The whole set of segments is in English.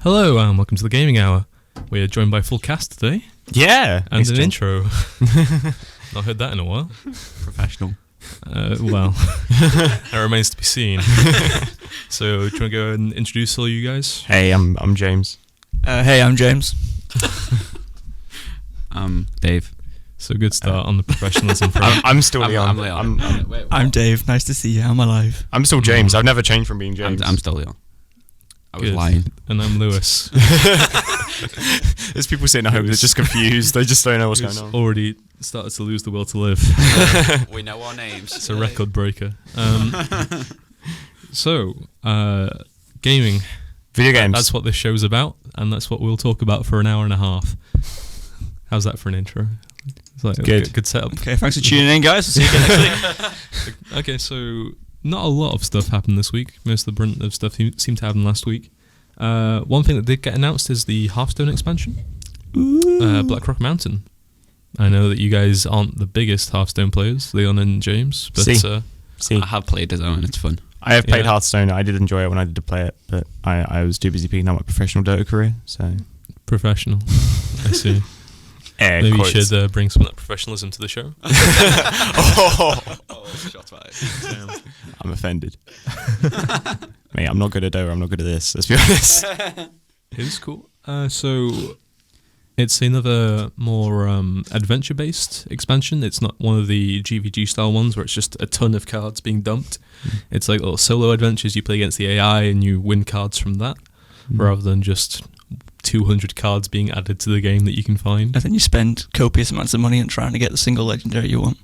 Hello and welcome to the Gaming Hour. We are joined by full cast today. Yeah. And an intro. Not heard that in a while. Professional. Well, that remains to be seen. So, do you want to go and introduce all you guys? Hey, I'm James. Hey, I'm James. Dave. So, good start on the professionalism front. I'm still Leon. I'm Dave. Nice to see you. I'm alive. I'm still James. I've never changed from being James. I'm still Leon. I was Good. lying. And I'm Lewis. There's people sitting at home, they're just confused. They just don't know what's going on. Already started to lose the will to live. We know our names. It's a record breaker. Gaming. Video games. That's what this show's about, and that's what we'll talk about for an hour and a half. How's that for an intro? It's like good setup. Okay, thanks for tuning in, guys. We'll see you again next week. Okay, so not a lot of stuff happened this week. Most of the brunt of stuff seemed to happen last week. One thing that did get announced is the Hearthstone expansion, Blackrock Mountain. I know that you guys aren't the biggest Hearthstone players, Leon and James, but I have played it though, and it's fun. I have played Hearthstone. I did enjoy it when I did play it, but I was too busy picking up my professional Dota career. So professional. I see. Maybe you should bring some of that professionalism to the show. Shot fired. I'm offended. Mate, I'm not good at Dota. I'm not good at this. Let's be honest. It is cool. So it's another more adventure-based expansion. It's not one of the GVG-style ones where it's just a ton of cards being dumped. It's like little solo adventures. You play against the AI and you win cards from that, rather than just 200 cards being added to the game that you can find. And then you spend copious amounts of money on trying to get the single legendary you want.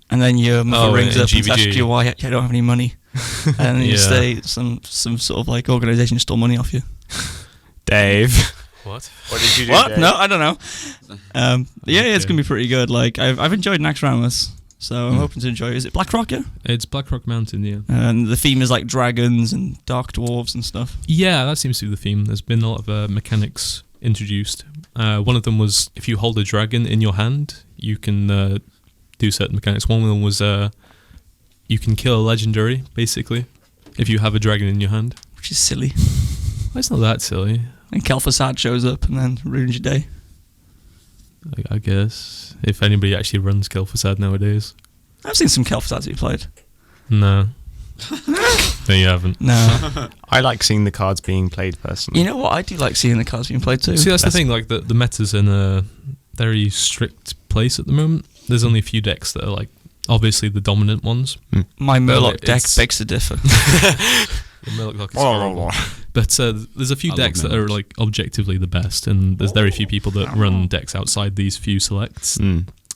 And then your mother rings up and asks you why you don't have any money. And then you say some sort of like organisation stole money off you. Dave. What? What did you do? What? Dave? No, I don't know. It's going to be pretty good. Like I've enjoyed Naxxramas, so I'm hoping to enjoy it. Is it Blackrock, yeah? It's Blackrock Mountain, yeah. And the theme is like dragons and dark dwarves and stuff. Yeah, that seems to be the theme. There's been a lot of mechanics introduced. One of them was if you hold a dragon in your hand, you can do certain mechanics. One of them was you can kill a legendary, basically, if you have a dragon in your hand. Which is silly. Well, it's not that silly. And Kel'Thuzad shows up and then ruins your day. I guess. If anybody actually runs Kel'Thuzad nowadays. I've seen some Kel'Thuzads you played. No. No, you haven't. No. I like seeing the cards being played personally. You know what? I do like seeing the cards being played too. See, that's the thing. Like the meta's in a very strict place at the moment. There's only a few decks that are like obviously the dominant ones. My Murloc deck begs to differ. The Murloc deck is horrible. But there's a few decks that are like objectively the best, and there's very few people that run decks outside these few select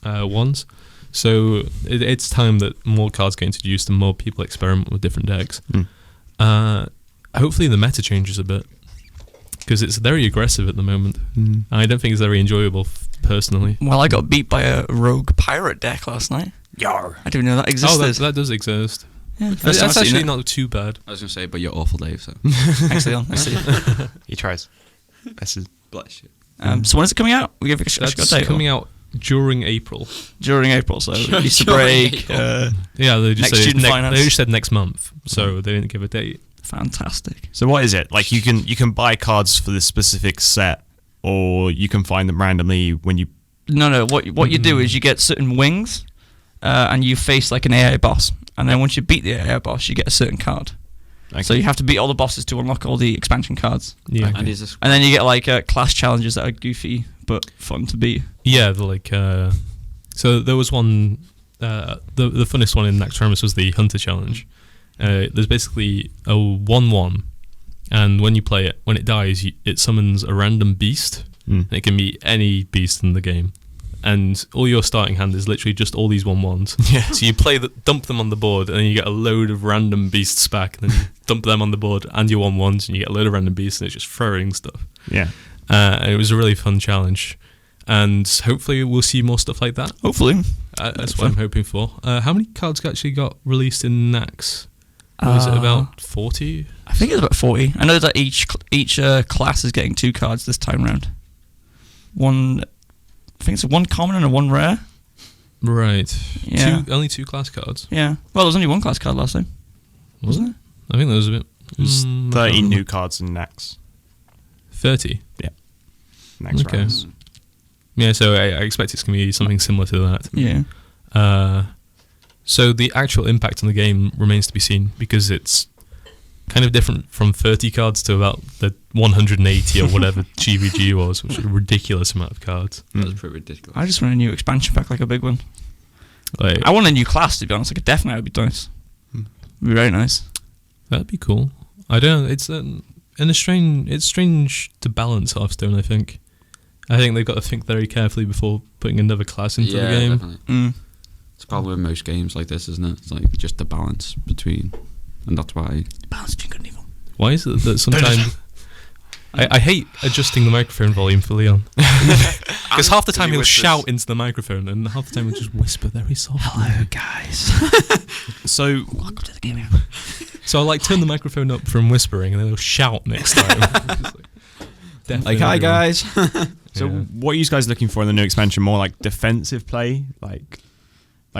ones. So it's time that more cards get introduced and more people experiment with different decks. Hopefully the meta changes a bit, because it's very aggressive at the moment. I don't think it's very enjoyable personally. Well, I got beat by a rogue pirate deck last night. Yar. I didn't know that existed. Oh, that does exist. Yeah, That's actually not too bad. I was going to say, but you're awful, Dave. So. Thanks, Leon. I see. He tries. Bless you. So when is it coming out? We give a That's coming out during April. During April, so Easter break. Yeah, they just they just said next month, so they didn't give a date. Fantastic. So what is it? Like you can buy cards for this specific set, or you can find them randomly when you. No. What you do is you get certain wings, and you face like an AI boss, and then once you beat the AI boss, you get a certain card. Okay. So you have to beat all the bosses to unlock all the expansion cards. Yeah, and then you get like class challenges that are goofy but fun to beat. Yeah, so there was one. The funnest one in Naxxramas was the Hunter Challenge. There's basically a 1/1, and when you play it, when it dies, it summons a random beast. And it can be any beast in the game, and all your starting hand is literally just all these 1/1s. Yeah. So you dump them on the board, and then you get a load of random beasts back, and then you dump them on the board and your 1/1s, and you get a load of random beasts, and it's just throwing stuff. Yeah. And it was a really fun challenge, and hopefully we'll see more stuff like that. Hopefully. That's what I'm hoping for. How many cards actually got released in Nax? Was it about 40? I think it's about 40. I know that each class is getting 2 cards this time round. I think it's one common and one rare. Right. Yeah. Only 2 class cards. Yeah. Well, there was only 1 class card last time, wasn't it? I think there was a bit. There's 30 new cards in next. 30. Next Okay. rounds. Yeah, so I expect it's going to be something similar to that. Yeah. So the actual impact on the game remains to be seen, because it's kind of different from 30 cards to about the 180 or whatever GVG was, which is a ridiculous amount of cards. That was pretty ridiculous. I just want a new expansion pack, like a big one. Like, I want a new class, to be honest. Like a Death Knight would be nice. It'd be very nice. that'd be cool. I don't know. It's strange to balance Hearthstone, I think. I think they've got to think very carefully before putting another class into the game. Definitely. It's probably with most games like this, isn't it? It's like just the balance between, and that's why. Balance between good and evil. Why is it that sometimes... I hate adjusting the microphone volume for Leon. Because half the time he'll shout into the microphone, and half the time he'll just whisper very softly. Hello, guys. So, Welcome to the game. So I'll like turn the microphone up from whispering, and then he'll shout next time. like, hi guys. So, Yeah. what are you guys looking for in the new expansion? More like defensive play, like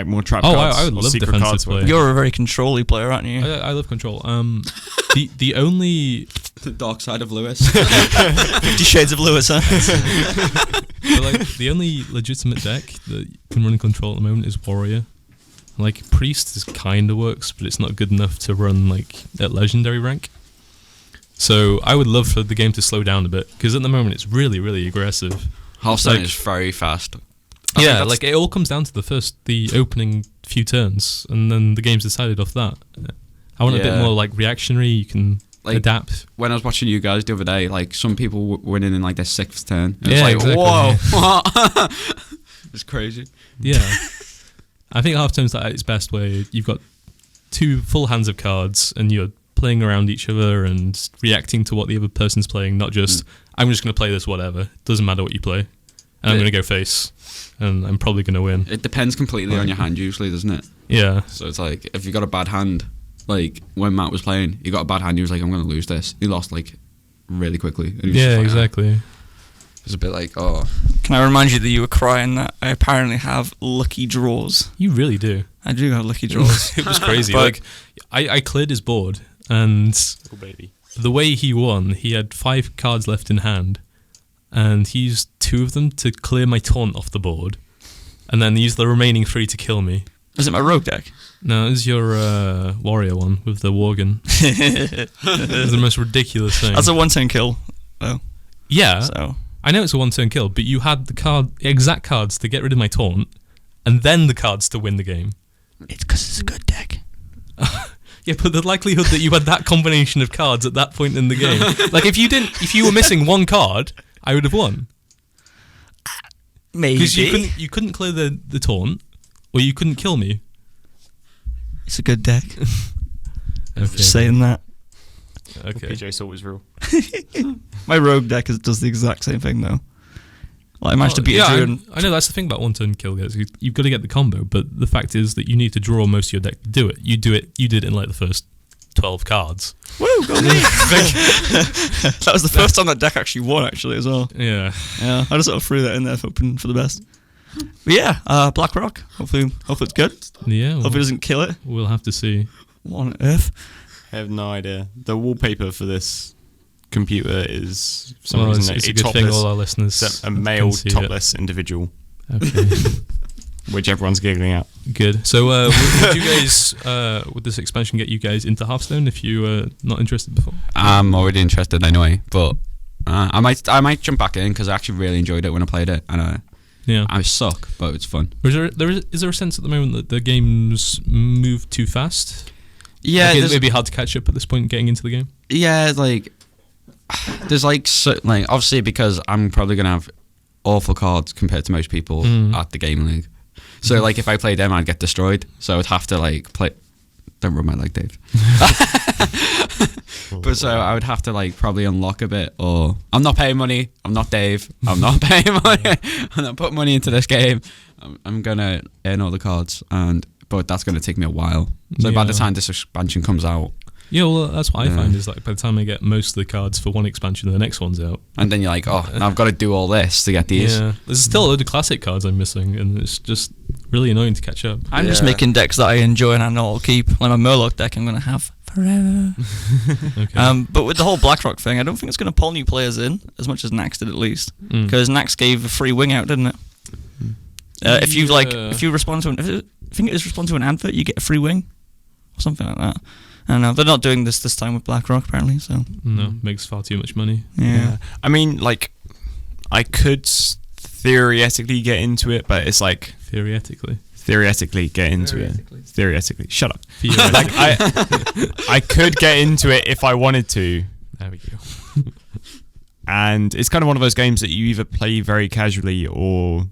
more trap Oh, cards. I would or love secret defensive cards, play. You're a very control-y player, aren't you? I love control. The only The dark side of Lewis. 50 Shades of Lewis, huh? but, like, the only legitimate deck that can run control at the moment is Warrior. Like, Priest is kind of works, but it's not good enough to run like at legendary rank. So I would love for the game to slow down a bit, because at the moment it's really, really aggressive. Hearthstone Like- is very fast. Yeah, like it all comes down to the opening few turns, and then the game's decided off that. I want a bit Yeah. more like reactionary. You can Like, adapt. When I was watching you guys the other day, like some people were winning in like their 6th turn. It was Yeah, like, exactly. whoa, what? It's crazy. Yeah, I think Hearthstone's at its best where you've got 2 full hands of cards, and you're playing around each other and reacting to what the other person's playing. Not just I'm just going to play this whatever. Doesn't matter what you play, and I'm going to go face, and I'm probably going to win. It depends completely on your hand usually, doesn't it? Yeah. So it's like, if you got a bad hand, like when Matt was playing, he got a bad hand, he was like, I'm going to lose this. He lost like really quickly. And he was Yeah, just like, exactly. It was a bit like, oh. Can I remind you that you were crying that I apparently have lucky draws? You really do. I do have lucky draws. It was crazy. But- Like, I cleared his board, and Oh, baby. the way he won, he had 5 cards left in hand, and he used 2 of them to clear my taunt off the board, and then used the remaining 3 to kill me. Is it my rogue deck? No, it was your warrior one with the Worgen. It was the most ridiculous thing. That's a 1-turn kill, though. Yeah, So I know it's a 1-turn kill, but you had the exact cards to get rid of my taunt, and then the cards to win the game. it's because it's a good deck. Yeah, but the likelihood that you had that combination of cards at that point in the game, like if you were missing 1 card, I would have won. Maybe. Because you couldn't clear the taunt, or you couldn't kill me. It's a good deck. Okay. Just saying that. Okay. PJ thought it was real. My rogue deck does the exact same thing, though. Like, I managed to beat a druid. I know that's the thing about 1-turn kill guys. You've got to get the combo, but the fact is that you need to draw most of your deck to do it. You did it in like the first 12 cards. Woo, go me! That was the first time that deck actually won, actually, as well. Yeah. Yeah, I just sort of threw that in there hoping for the best. But yeah, Black Rock. Hopefully it's good. Yeah. Hopefully it doesn't kill it. We'll have to see. What on earth? I have no idea. The wallpaper for this computer is for some Well, reason it's a a good thing topless, all our listeners a male can see it. topless individual, Okay. which everyone's giggling at. Good. So, would you guys, would this expansion get you guys into Hearthstone if you were not interested before? I'm already interested anyway, but I might jump back in because I actually really enjoyed it when I played it, and Yeah. I suck, but it's fun. Or is there a sense at the moment that the games move too fast? Yeah, Like, it there's- may be hard to catch up at this point getting into the game. yeah, like there's like obviously because I'm probably gonna have awful cards compared to most people at the game league. So like if I play them, I'd get destroyed. So I'd have to like play. Don't rub my leg, Dave. But so I would have to like probably unlock a bit, or I'm not paying money. I'm not Dave. I'm not paying money. I'm not putting money into this game. I'm gonna earn all the cards, but that's gonna take me a while. So by the Yeah. time this expansion comes out, Yeah, well, that's what I Yeah. find is like by the time I get most of the cards for one expansion, the next one's out. and then you're like, oh, now I've got to do all this to get these. Yeah, there's still a load of classic cards I'm missing, and it's just really annoying to catch up. I'm just making decks that I enjoy and I know I'll keep. Like my Murloc deck, I'm going to have forever. Okay. But with the whole BlackRock thing, I don't think it's going to pull new players in as much as Nax did, at least, because Nax gave a free wing out, didn't it? If you respond to I think it was respond to an advert, you get a free wing or something like that. I don't know. They're not doing this time with BlackRock apparently. So no, makes far too much money. Yeah. I mean, like, I could theoretically get into it, but it's like Theoretically get into it. Theoretically, shut up. Like I could get into it if I wanted to. There we go. And it's kind of one of those games that you either play very casually or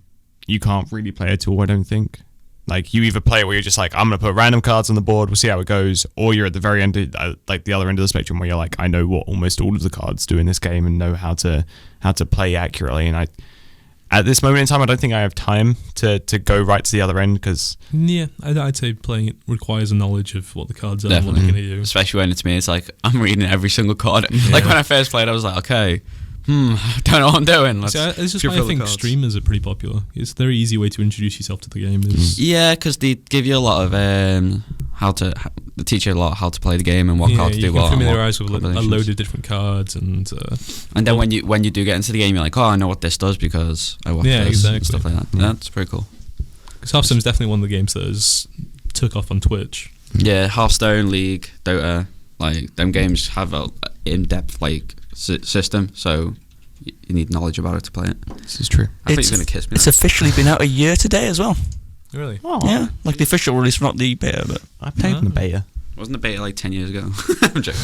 you can't really play at all, I don't think. Like, you either play it where you're just like, I'm going to put random cards on the board, we'll see how it goes, or you're at the very end, like the other end of the spectrum, where you're like, I know what almost all of the cards do in this game and know how to play accurately. And at this moment in time, I don't think I have time to go right to the other end, because... Yeah, I'd say playing it requires a knowledge of what the cards are and what they're going to do. Especially when it's me, it's like, I'm reading every single card. Yeah. Like, when I first played, I was like, okay... I don't know what I'm doing. It's just why I think streamers are pretty popular. It's a very easy way to introduce yourself to the game. Yeah, because they give you a lot of they teach you a lot how to play the game and what cards do well. You can familiarise with a load of different cards, and then when you do get into the game, you're like, oh, I know what this does because I watched this and stuff like that. Yeah, that's pretty cool. Because Hearthstone is definitely one of the games that has took off on Twitch. Yeah, Hearthstone, League, Dota, like them games have a in-depth system, so you need knowledge about it to play it. This is true. I think you're going to kiss me. It's officially been out a year today as well. Really? Oh. Yeah, like the official release, not the beta, but I played in the beta. Wasn't the beta like 10 years ago? I'm joking.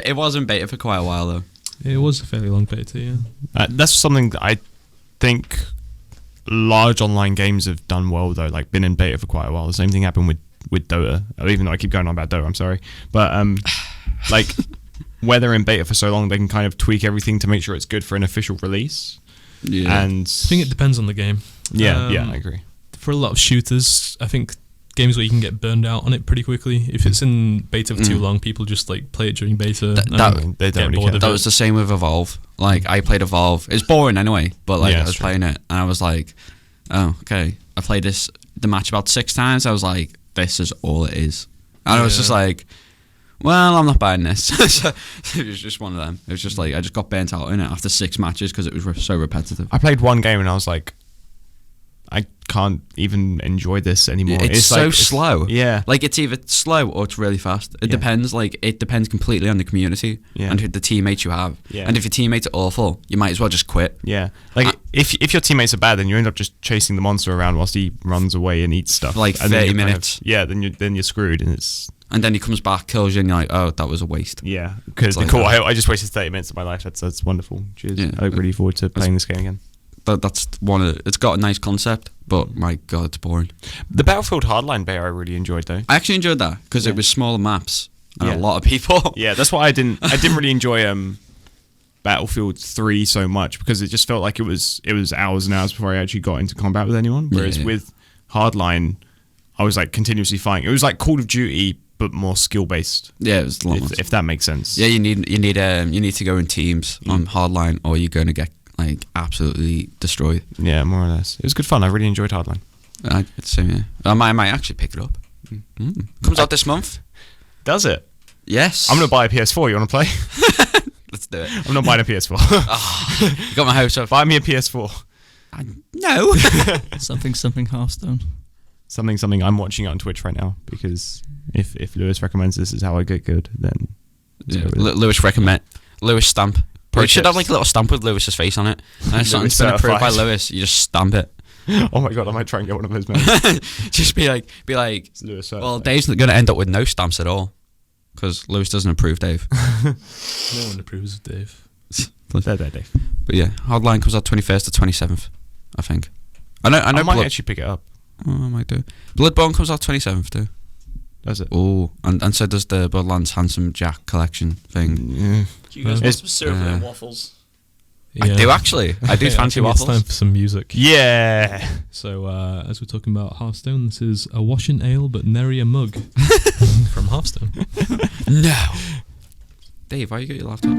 It was in beta for quite a while though. It was a fairly long beta, yeah. That's something that I think large online games have done well though, like been in beta for quite a while. The same thing happened with Dota, even though I keep going on about Dota, I'm sorry. But like... where they're in beta for so long, they can kind of tweak everything to make sure it's good for an official release. Yeah. And I think it depends on the game. Yeah, I agree. For a lot of shooters, I think games where you can get burned out on it pretty quickly. If it's in beta for too long, people just like play it during beta. They don't really care. That was the same with Evolve. Like, I played Evolve. It's boring anyway, but like I was playing it and I was like, oh, okay. I played the match about 6 times. I was like, this is all it is. And I was just like, well, I'm not buying this. So it was just one of them. It was just like, I just got burnt out in it after 6 matches because it was so repetitive. I played one game and I was like, I can't even enjoy this anymore. It's so slow. Yeah. Like, it's either slow or it's really fast. It depends. Like, it depends completely on the community and who the teammates you have. Yeah. And if your teammates are awful, you might as well just quit. Yeah. Like, if your teammates are bad, then you end up just chasing the monster around whilst he runs away and eats stuff. For like 30 minutes. Then you're screwed and it's... And then he comes back, kills you, and you're like, oh, that was a waste. Yeah, because like, cool. I just wasted 30 minutes of my life. That's wonderful. Cheers. Yeah. I look really forward to playing this game again. That's one of it's got a nice concept, but my god, it's boring. The Battlefield Hardline beta I really enjoyed though. I actually enjoyed that because it was smaller maps and a lot of people. Yeah, that's why I didn't really enjoy Battlefield 3 so much, because it just felt like it was hours and hours before I actually got into combat with anyone. Whereas with Hardline, I was like continuously fighting. It was like Call of Duty, but more skill based. Yeah, it was a lot if that makes sense. Yeah, you need to go in teams on Hardline, or you're going to get like absolutely destroyed. Yeah, more or less. It was good fun. I really enjoyed Hardline. It's I might actually pick it up. Comes out this month. Does it? Yes. I'm gonna buy a PS4. You want to play? Let's do it. I'm not buying a PS4. You got my hopes up. Buy me a PS4. No. something Hearthstone. Something. I'm watching it on Twitch right now, because if Lewis recommends this is how I get good, then Lewis stamp. You should have like a little stamp with Lewis's face on it. And something's been approved by Lewis, you just stamp it. Oh my god, I might try and get one of those, man. Just be like, Lewis, well, Dave's going to end up with no stamps at all, because Lewis doesn't approve Dave. No one approves of Dave. There, Dave. But yeah, Hardline comes out 21st to 27th, I think. I might actually pick it up. Oh, I might do. Bloodborne comes out 27th too. Does it? Oh, and so does the Borderlands Handsome Jack collection thing. Yeah. Do you guys want some syrup and waffles? Yeah. I do actually. I do fancy waffles. It's time for some music. Yeah. So as we're talking about Hearthstone, this is A Washing Ale but Nary a Mug from Hearthstone. No. Dave, why you got your laptop?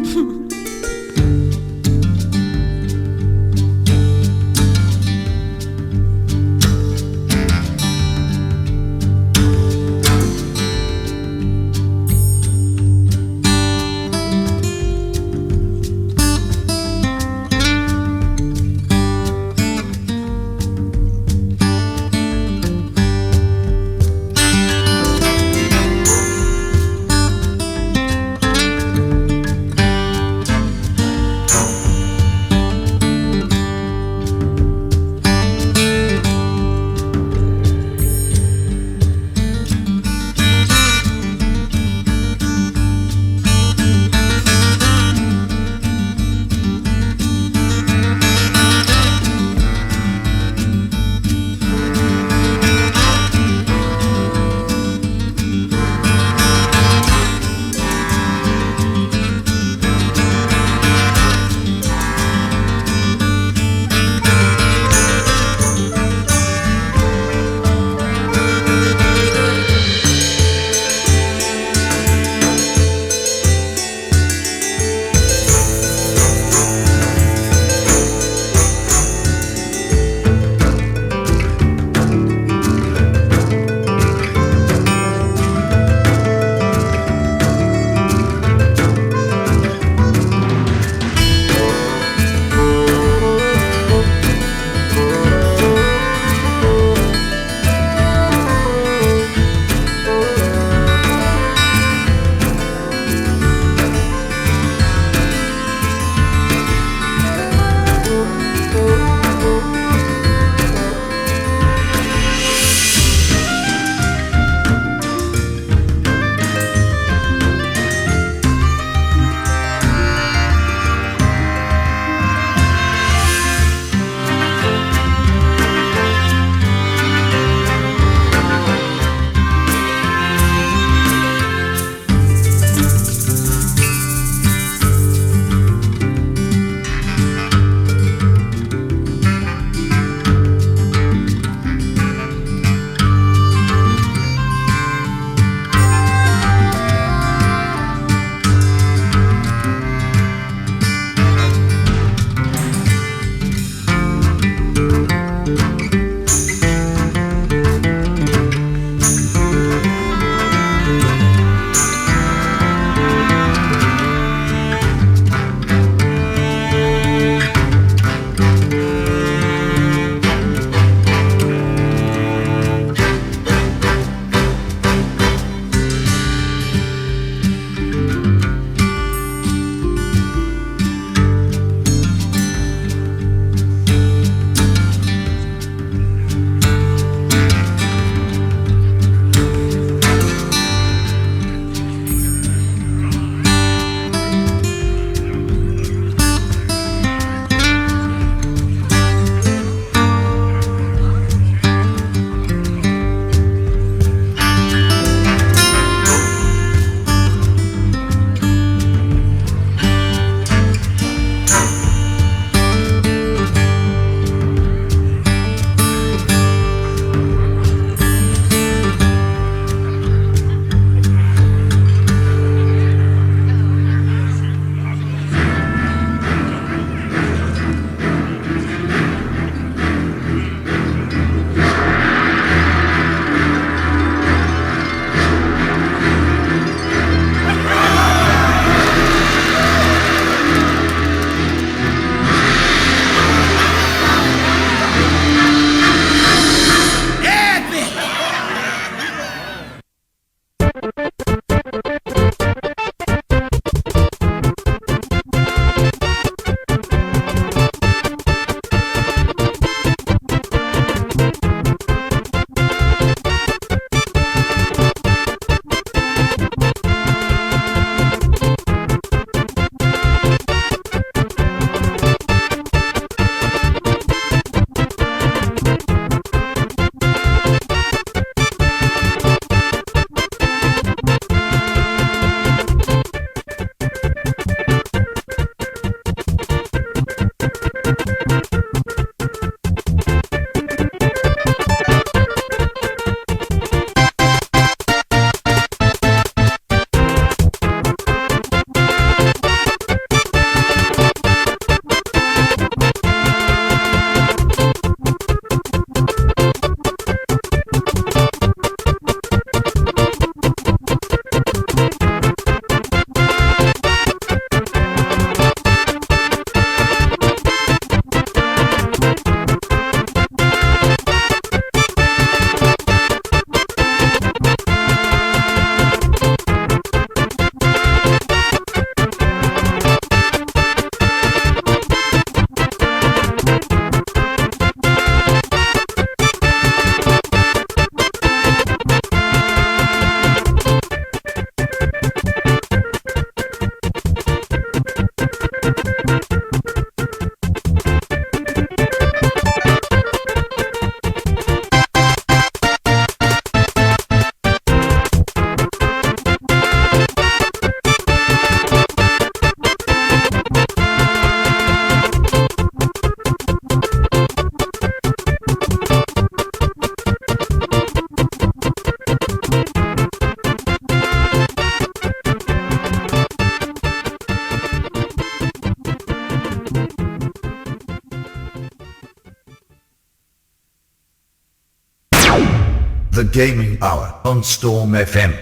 Gaming Hour on Storm FM.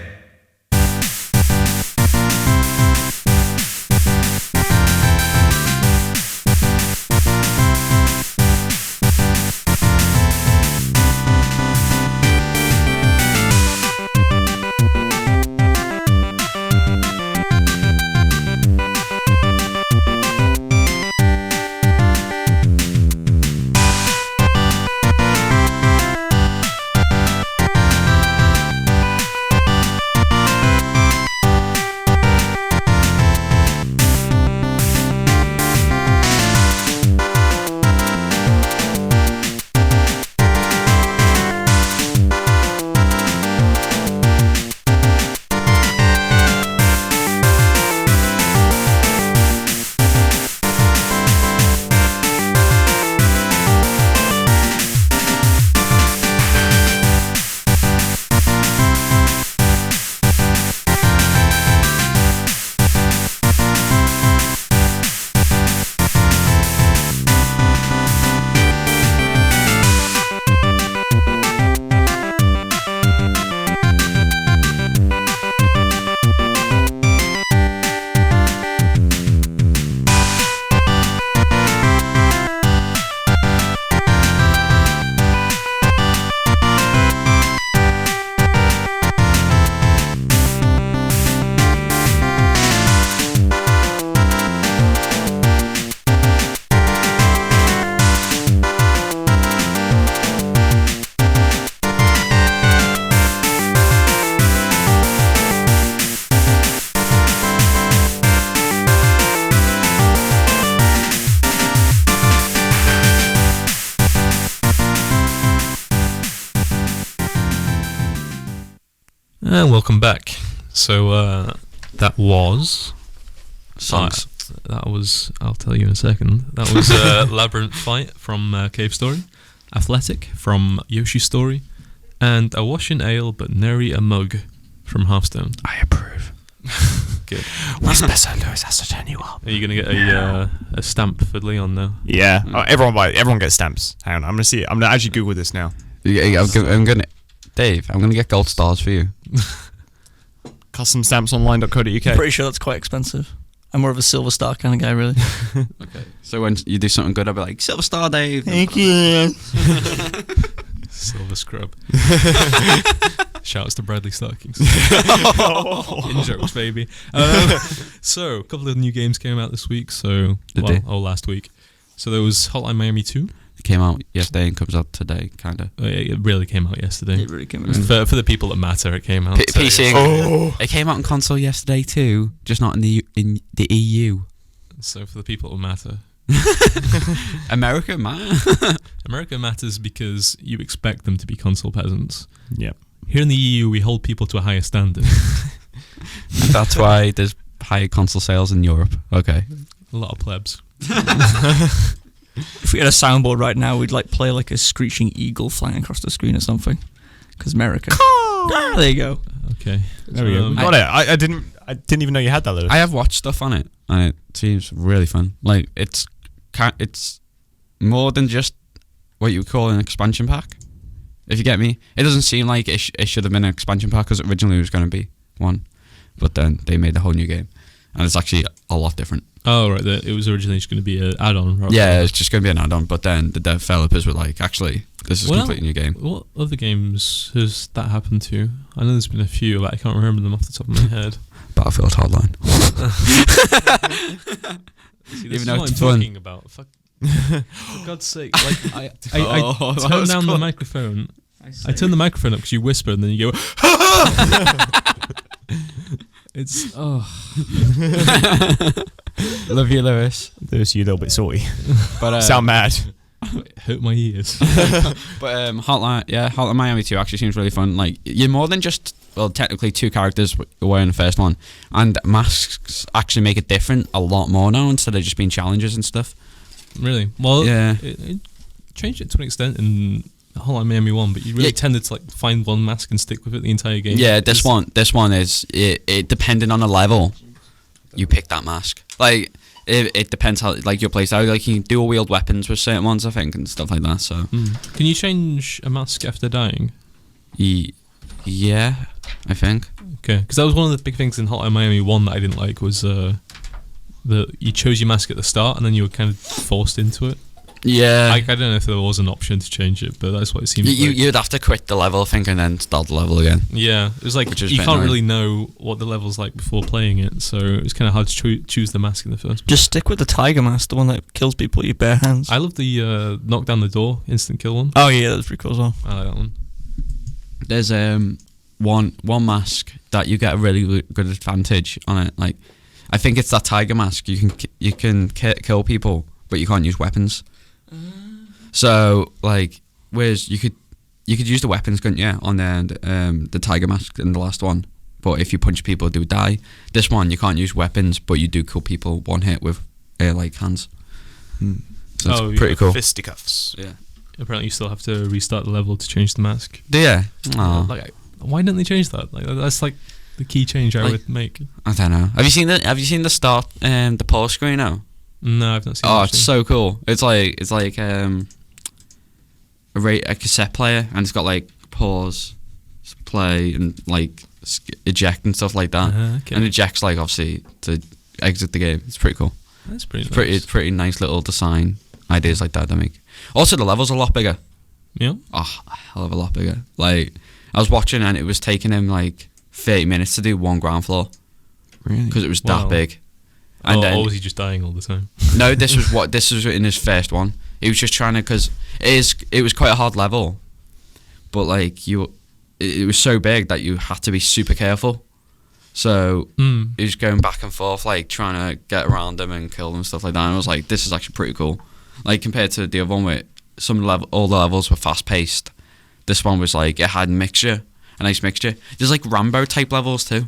And welcome back. So that was Songs. That was, I'll tell you in a second. That was Labyrinth Fight from Cave Story, Athletic from Yoshi Story, and A Wash in Ale but Nary a Mug from Hearthstone. I approve. Good. Whisper Lewis has to turn you up. Are you going to get a stamp for Leon now? Yeah. Everyone gets stamps. Hang on, I'm gonna see. I'm gonna actually Google this now. I'm gonna, Dave. I'm gonna get gold stars for you. Customstampsonline.co.uk. I'm pretty sure that's quite expensive. I'm more of a silver star kind of guy, really. Okay. So when you do something good, I'll be like, Silver Star, Dave. Thank you. Silver Scrub. Shouts to Bradley Starkings. In jokes, baby. So, a couple of new games came out this week. Last week. So there was Hotline Miami 2. It came out yesterday and comes out today, kind of. It really came out yesterday. It really came out. For the people that matter, it came out. PC. It came out on console yesterday too, just not in the EU. So for the people that matter. America, man. America matters because you expect them to be console peasants. Yep. Here in the EU, we hold people to a higher standard. That's why there's higher console sales in Europe. Okay. A lot of plebs. If we had a soundboard right now, we'd play like a screeching eagle flying across the screen or something. Because America. There you go. Okay. There we go. Got it. I didn't even know you had that, Lewis. I have watched stuff on it, and it seems really fun. Like it's more than just what you would call an expansion pack. If you get me, it doesn't seem like it should have been an expansion pack because originally it was going to be one, but then they made the whole new game, and it's actually a lot different. Oh, right. It was originally just going to be an add-on. Right? Yeah, it's just going to be an add-on, but then the developers were like, actually, this is a completely new game. What other games has that happened to? I know there's been a few, but I can't remember them off the top of my head. Battlefield Hardline. See, Even this though is what it's I'm fun. talking about. For God's sake. Like, I turn down the microphone. I turn the microphone up because you whisper and then you go... It's... Love you, Lewis. Lewis, you a little bit salty. But sound mad. It hurt my ears. But Hotline Miami 2 actually seems really fun. Like, you're more than just, well, technically two characters were in the first one, and masks actually make it different a lot more now instead of just being challenges and stuff. Really? Well, yeah. It changed it to an extent in Hotline Miami 1, but you really tended to find one mask and stick with it the entire game. Yeah, this one is it depending on the level, you pick that mask. Like it depends how your playstyle. Like you can dual wield weapons with certain ones, I think, and stuff like that. So can you change a mask after dying? Yeah, I think. Okay, because that was one of the big things in Hotline Miami 1 that I didn't like was that you chose your mask at the start and then you were kind of forced into it. Yeah. I don't know if there was an option to change it, but that's what it seemed like. You'd have to quit the level, I think, and then start the level again. Yeah, it was like you can't really know what the level's like before playing it, so it was kind of hard to choose the mask in the first place. Just stick with the tiger mask, the one that kills people with your bare hands. I love the knock down the door, instant kill one. Oh yeah, that's pretty cool as well. I like that one. There's one mask that you get a really good advantage on it. Like, I think it's that tiger mask. You can kill people, but you can't use weapons. So like, whereas you could use the weapons, couldn't you, on the tiger mask in the last one? But if you punch people, they would die. This one, you can't use weapons, but you do kill people one hit with like hands. So it's pretty cool. Fisticuffs. Yeah. Apparently, you still have to restart the level to change the mask. Yeah. Like, why didn't they change that? Like, that's like the key change I would make. I don't know. Have you seen the start the pause screen now? No, I've not seen. Oh, it's so cool. It's like a cassette player, and it's got like pause, play, and like eject and stuff like that. Okay. And ejects like obviously to exit the game. It's pretty cool. That's pretty It's nice. pretty nice little design ideas like that they make. Also, the level's a lot bigger. Yeah. Oh, a hell of a lot bigger. Like, I was watching and it was taking him like 30 minutes to do one ground floor. Really? Because it was Wow. that big. And then, or was he just dying all the time? no, this was in his first one. He was just trying to, because it was quite a hard level, but like it was so big that you had to be super careful. So he was going back and forth, like trying to get around them and kill them and stuff like that. And I was like, this is actually pretty cool. Like compared to the other one where all the levels were fast paced. This one was like, it had a nice mixture. There's like Rambo type levels too,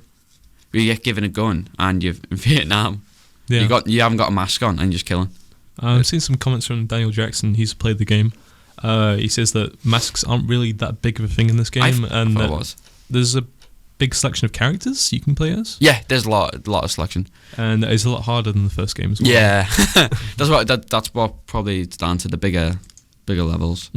where you get given a gun and you're in Vietnam. Yeah. You haven't got a mask on and you're just killing. I've seen some comments from Daniel Jackson. He's played the game. He says that masks aren't really that big of a thing in this game, and that there's a big selection of characters you can play as. Yeah, there's a lot of selection, and it's a lot harder than the first game as well. Yeah, that's what probably it's down to the bigger levels.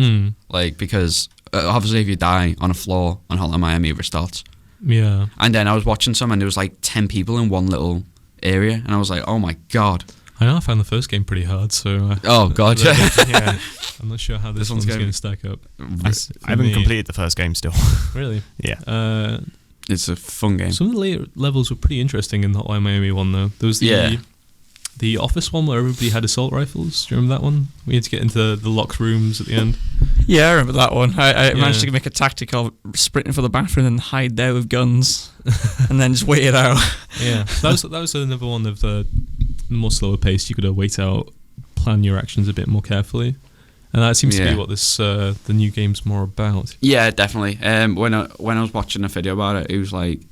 Like because obviously if you die on a floor on Hotline Miami, it restarts. Yeah, and then I was watching some, and there was like 10 people in one little area, and I was like, oh my god. I know I found the first game pretty hard, so... oh, God, yeah. I'm not sure how this one's going to stack up. I haven't completed the first game still. Really? Yeah. It's a fun game. Some of the later levels were pretty interesting in the Hotline Miami one, though. There was the office one where everybody had assault rifles. Do you remember that one? We had to get into the locked rooms at the end. Yeah, I remember that one. I managed to make a tactic of sprinting for the bathroom and hide there with guns and then just wait it out. Yeah, that was another one of the more slower paced. You could wait out, plan your actions a bit more carefully, and that seems to be what this the new game's more about. Yeah, definitely. When I was watching a video about it, it was like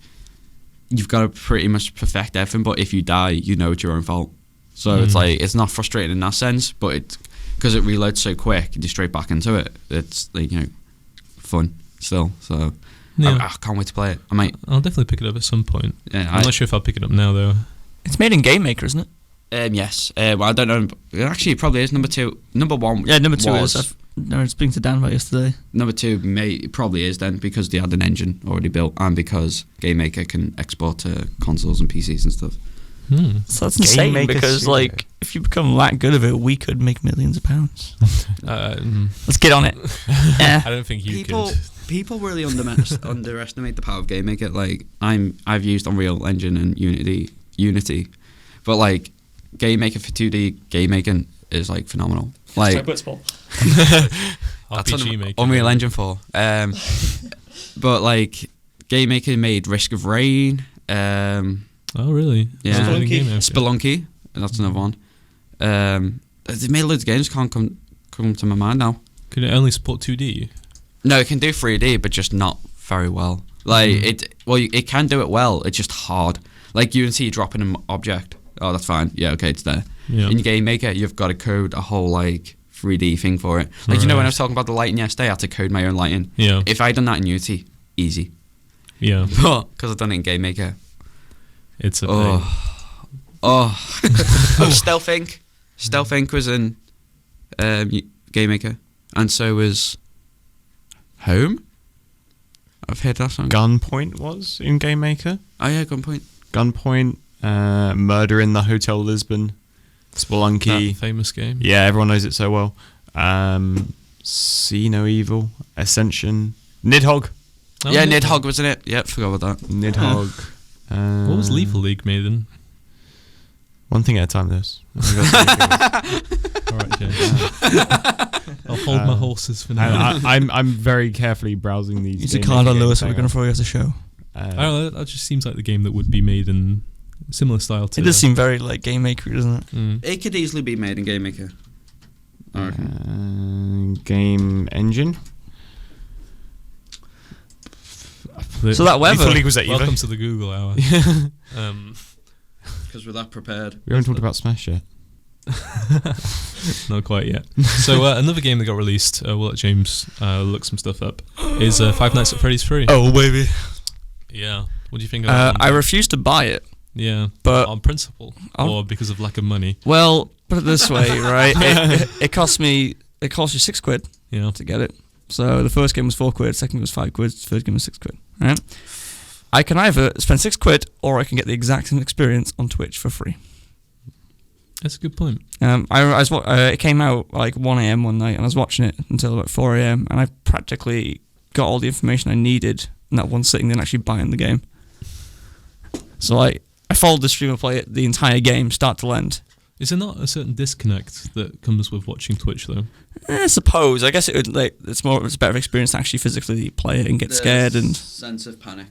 you've got to pretty much perfect everything, but if you die, you know it's your own fault. So it's like it's not frustrating in that sense, but it's because it reloads so quick, you're straight back into it. It's like fun still. So I can't wait to play it. I'll definitely pick it up at some point. Yeah, I'm not sure if I'll pick it up now though. It's made in Game Maker, isn't it? Yes. Well, I don't know. Actually, it probably is number 2. Number 1. Yeah, number 2 is. I was speaking to Dan about yesterday. Number 2 probably is then because they had an engine already built and because Game Maker can export to consoles and PCs and stuff. So that's insane because, like, if you become that good of it, we could make millions of pounds. Let's get on it. I don't think you could. People really underestimate the power of Game Maker. Like, I've used Unreal Engine and Unity, but like Game Maker for 2D game making is like phenomenal. Like RPG Maker. Unreal Engine 4. But like Game Maker made Risk of Rain. Oh really? Yeah. Spelunky. That's another one. They made loads of games. Can't come to my mind now. Could it only support 2D? No, it can do 3D, but just not very well. Like it can do it well. It's just hard. Like Unity, dropping an object. Oh, that's fine. Yeah, okay, it's there. Yeah. In Game Maker, you've got to code a whole like 3D thing for it. Like when I was talking about the lighting yesterday, I had to code my own lighting. Yeah. If I'd done that in Unity, easy. Yeah. But because I've done it in Game Maker, it's a pain. Stealth Inc. Stealth Inc. was in Game Maker, and so was Home. I've heard that song. Gunpoint was in Game Maker. Oh yeah, Gunpoint. Gunpoint, Murder in the Hotel Lisbon, Spelunky. That famous game. Yeah, everyone knows it so well. See No Evil, Ascension, Nidhogg. Oh, yeah, Nidhogg was in it. Yeah, forgot about that. Nidhogg. What was Lethal League made in? One thing at a time, this. All right, James. I'll hold my horses for now. I'm very carefully browsing these. It's a card on Lewis. We're going to throw you as a show. I don't know. That just seems like the game that would be made in similar style to. It does seem very like Game Maker, doesn't it? Mm. It could easily be made in Game Maker. Game Engine. So that weather. Lethal League was at Welcome to the Google Hour. Because we're that prepared. We haven't talked about Smash yet. Not quite yet. So another game that got released, we'll let James look some stuff up, is Five Nights at Freddy's 3. Oh, baby. Yeah. What do you think of that? I refuse to buy it. Yeah. But on principle or because of lack of money? Well, put it this way, right? It cost you £6 Yeah. to get it. So the first game was £4, second game was £5, third game was £6. Right? I can either spend £6 or I can get the exact same experience on Twitch for free. That's a good point. It came out like 1 a.m. one night, and I was watching it until about 4 a.m. and I practically got all the information I needed in that one sitting, then actually buying the game. So I followed the streamer play it the entire game, start to end. Is there not a certain disconnect that comes with watching Twitch though? I suppose. I guess it's a better experience to actually physically play it and get scared and sense of panic.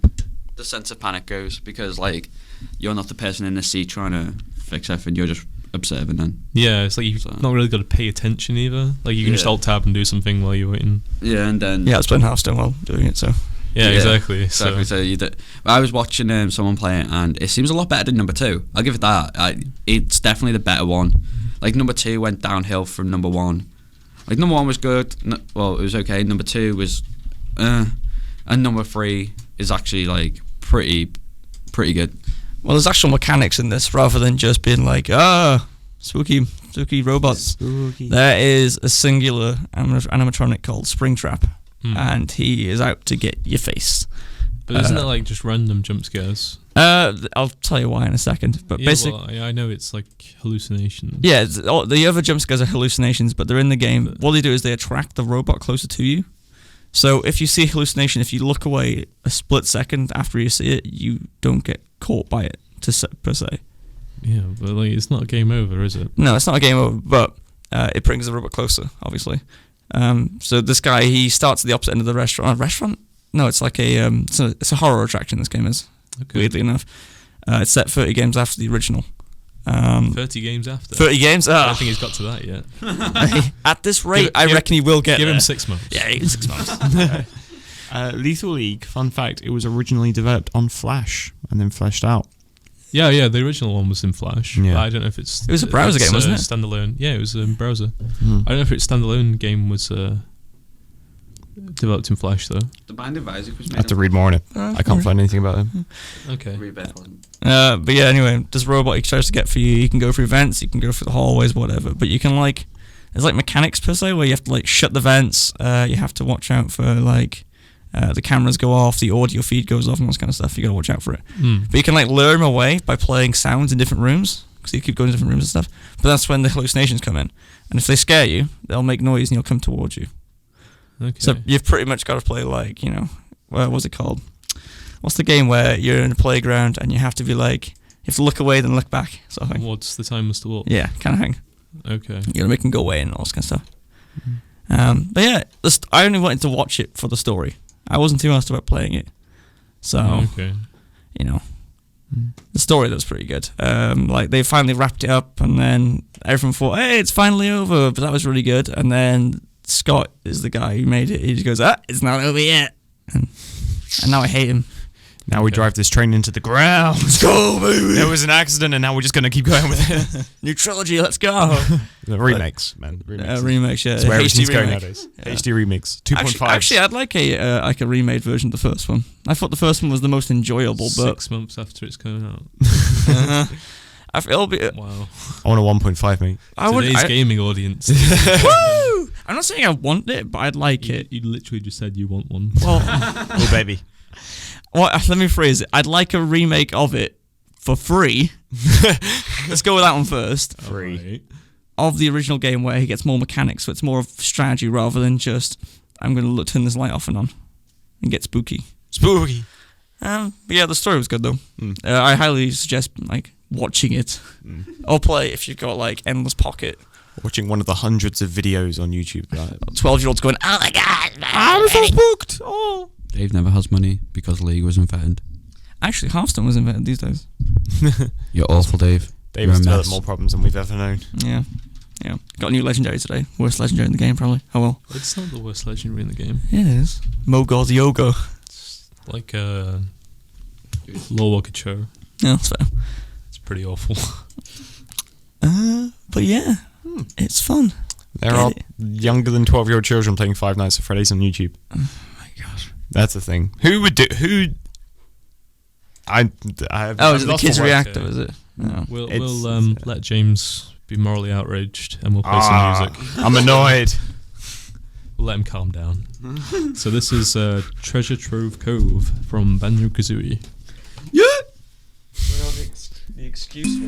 The sense of panic goes because like you're not the person in the seat trying to fix everything. You're just observing then. Yeah, it's like you've not really got to pay attention either. Like you can just alt tab and do something while you're waiting. Yeah, and then I was playing Hearthstone while doing it. So yeah, exactly. So you did. I was watching someone play it, and it seems a lot better than number 2. I'll give it that. It's definitely the better one. Like number 2 went downhill from number 1. Like number 1 was good. Well, it was okay. Number 2 was, and number 3 is actually like pretty good. Well, there's actual mechanics in this rather than just being like, spooky robots. Spooky. There is a singular animatronic called Springtrap, and he is out to get your face. But isn't it like just random jump scares? I'll tell you why in a second. But basically, I know it's like hallucinations. Yeah, the other jump scares are hallucinations, but they're in the game. What they do is they attract the robot closer to you. So if you see a hallucination, if you look away a split second after you see it, you don't get caught by it per se. Yeah, but like it's not game over, is it? No, it's not a game over, but it brings the robot closer, obviously. So this guy, he starts at the opposite end of the restaurant. Restaurant? No, it's like it's a horror attraction. This game is, weirdly enough. It's set 30 games after the original. 30 games after. 30 games? I don't think he's got to that yet. At this rate, I reckon he will get Give there. him 6 months. Yeah, 6 months. Lethal League, fun fact, it was originally developed on Flash and then fleshed out. Yeah, the original one was in Flash. Yeah. I don't know if it's... It was a browser game, wasn't it? Standalone. Yeah, it was a browser. I don't know if its standalone game was developed in Flash, though. The Binding of Isaac was made I have to read more on it. I can't find anything about him. Okay. But yeah, anyway, this robot he tries to get for you. You can go through vents, you can go through the hallways, whatever. But you can there's like mechanics per se where you have to like shut the vents. You have to watch out for like the cameras go off, the audio feed goes off, and all this kind of stuff. You got to watch out for it. But you can like lure them away by playing sounds in different rooms because you keep going to different rooms and stuff. But that's when the hallucinations come in, and if they scare you, they'll make noise and you'll come towards you. Okay. So you've pretty much got to play like what's it called? What's the game where you're in a playground and you have to be like, you have to look away then look back, sort of thing. What's the time must walk? Yeah, kind of thing. Okay. You gotta make them go away and all this kind of stuff. But yeah, I only wanted to watch it for the story. I wasn't too asked about playing it. So, okay. The story was pretty good. Like they finally wrapped it up and then everyone thought, hey, it's finally over, but that was really good. And then Scott is the guy who made it. He just goes, it's not over yet. And now I hate him. Now we drive this train into the ground. Let's go, baby. There was an accident and now we're just going to keep going with it. New trilogy, let's go. The remakes, man. Remakes, yeah. That's where everything's going remake. nowadays. Yeah. HD remix, 2.5. Actually, I'd like a remade version of the first one. I thought the first one was the most enjoyable, but 6 months after it's coming out. I feel Wow. I want a 1.5, mate. Today's gaming audience. Woo! I'm not saying I want it, but I'd like it. You literally just said you want one. Well, oh baby. Well, let me phrase it. I'd like a remake of it for free. Let's go with that one first. Free. Right. Of the original game where he gets more mechanics, so it's more of strategy rather than just, I'm going to turn this light off and on and get spooky. Spooky. But yeah, the story was good though. I highly suggest like watching it or play if you've got like endless pocket. Watching one of the hundreds of videos on YouTube. 12-year-olds going, oh my god, I'm so spooked. Oh. Dave never has money because League was invented. Actually, Hearthstone was invented these days. You're awful, Dave. Dave has developed more problems than we've ever known. Yeah. Got a new legendary today. Worst legendary in the game, probably. Oh well. It's not the worst legendary in the game. Yeah, it is. Mogor's Yogo. It's like a low Wakacho. Yeah, that's fair. It's pretty awful. But yeah, it's fun. There are younger than 12-year-old children playing Five Nights at Freddy's on YouTube. Oh my gosh. That's the thing. Who would do? Who? Is it the kids reactor? Is it? No. We'll let James be morally outraged, and we'll play some music. I'm annoyed. We'll let him calm down. So this is Treasure Trove Cove from Banjo-Kazooie. Yeah. The excuse.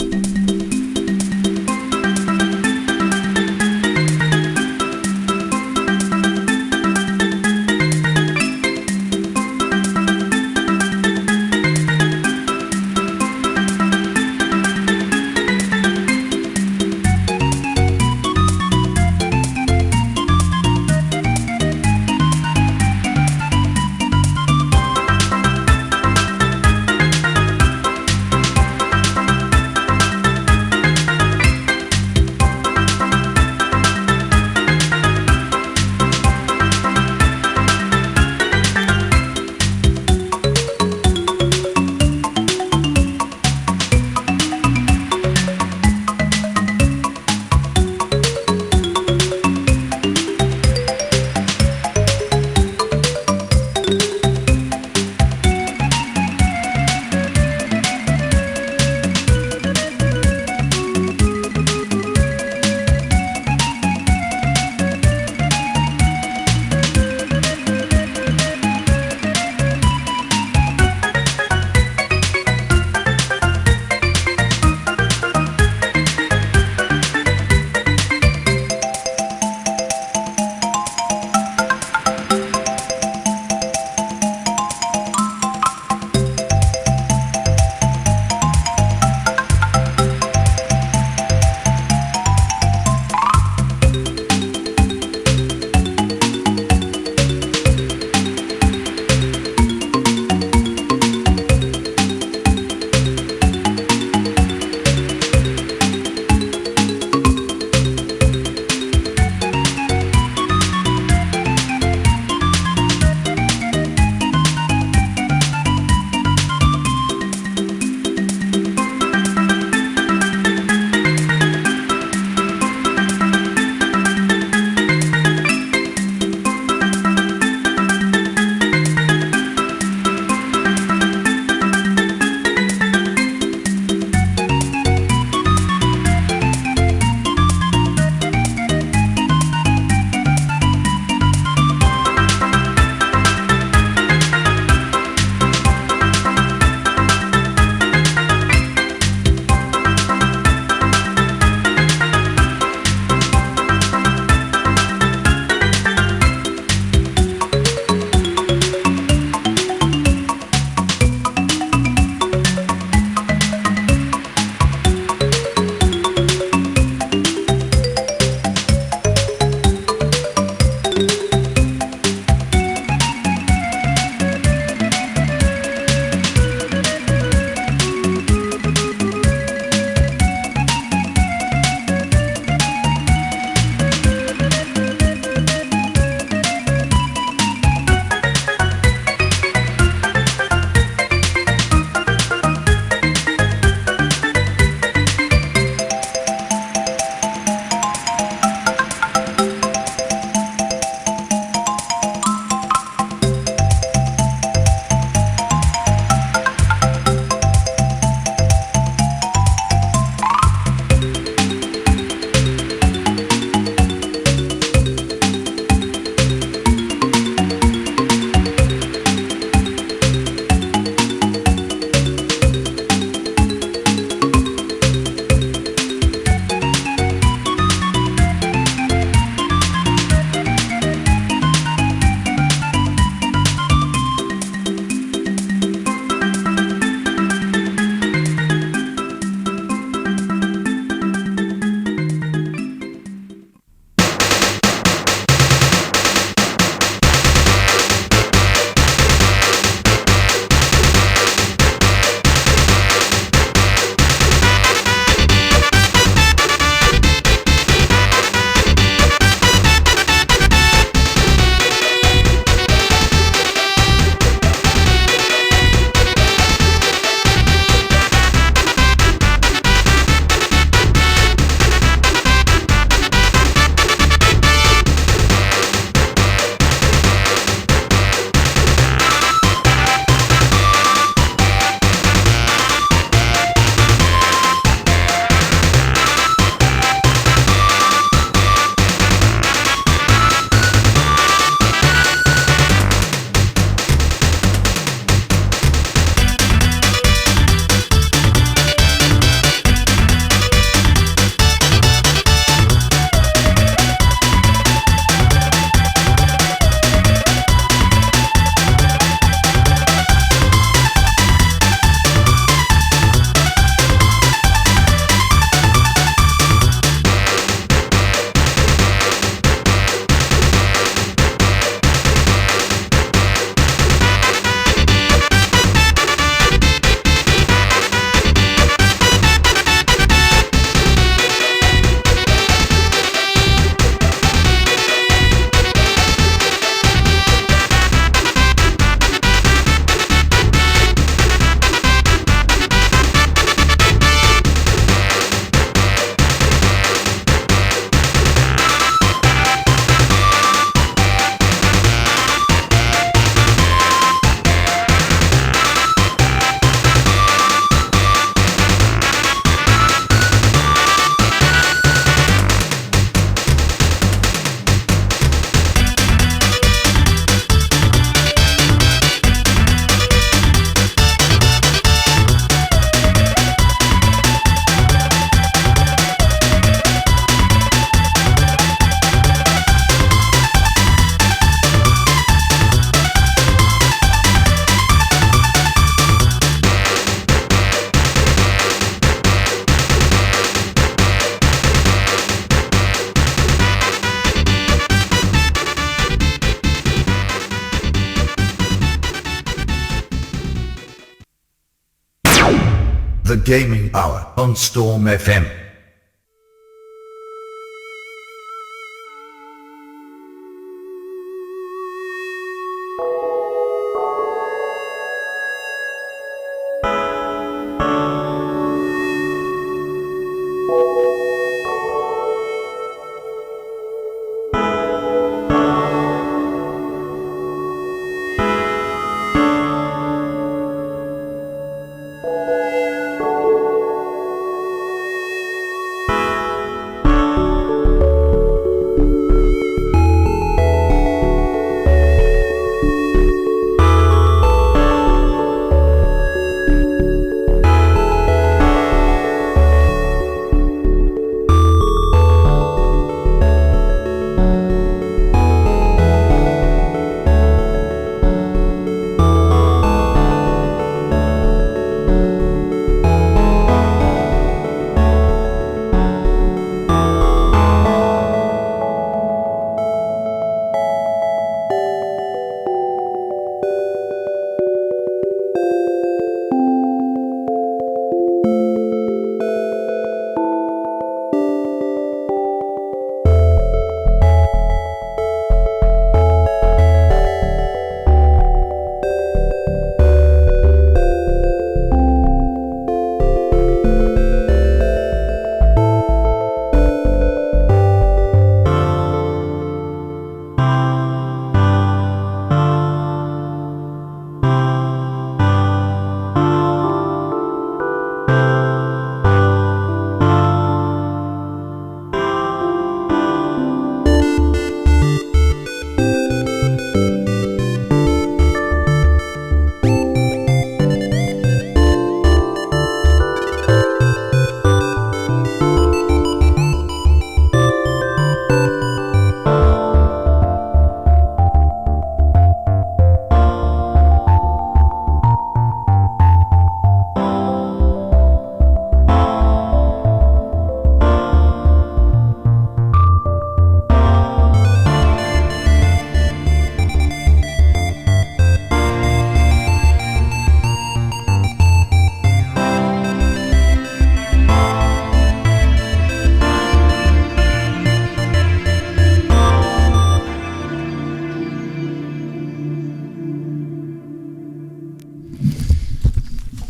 The Gaming Hour on Storm FM.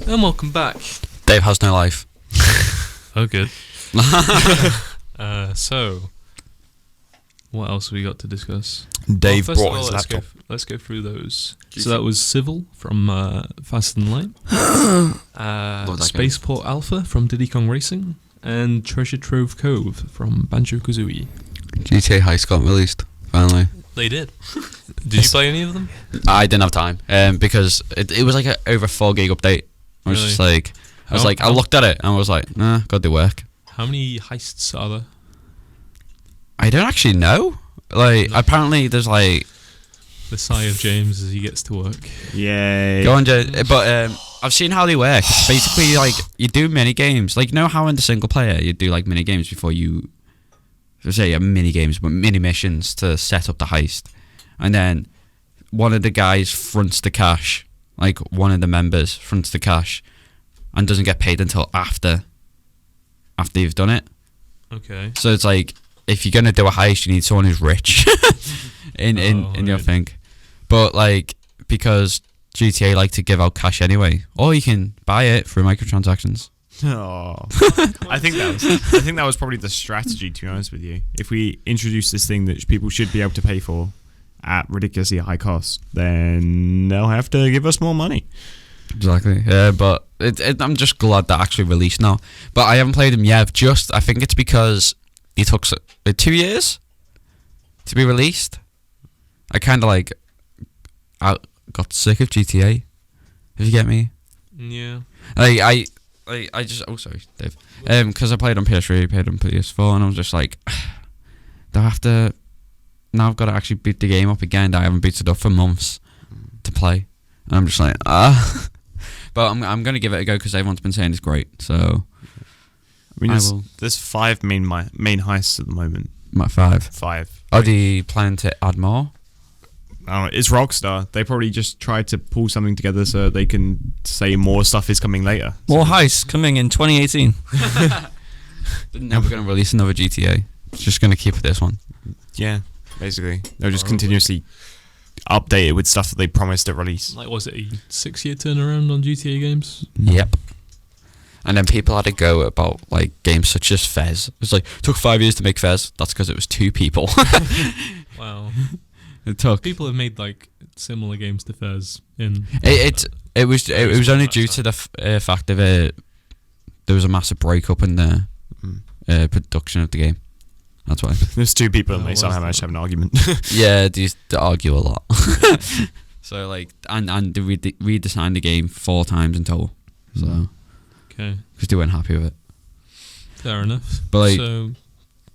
And welcome back. Dave has no life. Oh, good. So, what else have we got to discuss? Dave first brought of all, his laptop. Let's go through those. So that was Civil from Faster Than Light, Spaceport Alpha from Diddy Kong Racing, and Treasure Trove Cove from Banjo-Kazooie. GTA Heist got released, finally. They did. Did you play any of them? I didn't have time because it was like a over 4 gig update. I was just like, I looked at it and I was like, nah, got to work. How many heists are there? I don't actually know. Like, apparently there's like the sigh of James as he gets to work. Yay. Go on, but I've seen how they work. It's basically like you do mini games. Like, you know how in the single player you do like mini games before you say mini games, but mini missions to set up the heist, and then one of the guys fronts the cash. Like, one of the members fronts the cash and doesn't get paid until after you've done it. Okay. So it's like, if you're gonna do a heist, you need someone who's rich in your thing. But like, because GTA like to give out cash anyway, or you can buy it through microtransactions. Oh, I think that was probably the strategy, to be honest with you. If we introduce this thing that people should be able to pay for at ridiculously high cost, then they'll have to give us more money. Exactly. Yeah, but I'm just glad that actually released now. But I haven't played them yet. I think it's because it took 2 years to be released. I kind of like I got sick of GTA. If you get me. Yeah. I just sorry, Dave. Because I played on PS3, played on PS4, and I was just like, do I have to? Now I've got to actually boot the game up again that I haven't booted up for months to play, and I'm just like But I'm gonna give it a go because everyone's been saying it's great. So I mean, there's 5 main heists at the moment. I'm at 5. 5. Are you planning to add more? I don't know, it's Rockstar. They probably just tried to pull something together so they can say more stuff is coming later. More heists coming in 2018. They're never going to release another GTA. It's just going to keep it this one. Yeah, basically. They'll just continuously update it with stuff that they promised to release. Like, was it a 6-year turnaround on GTA games? Yep. And then people had to go about like games such as Fez. It was like, took 5 years to make Fez. That's because it was 2 people. Wow. It took. People have made like similar games to Fez in. It was only due to the fact of there was a massive breakup in the production of the game. That's why. There's 2 people and they somehow managed to have an argument. Yeah, they argue a lot. So like, and they redesigned the game 4 times in total. So. Okay. Because they weren't happy with it. Fair enough. But like, so,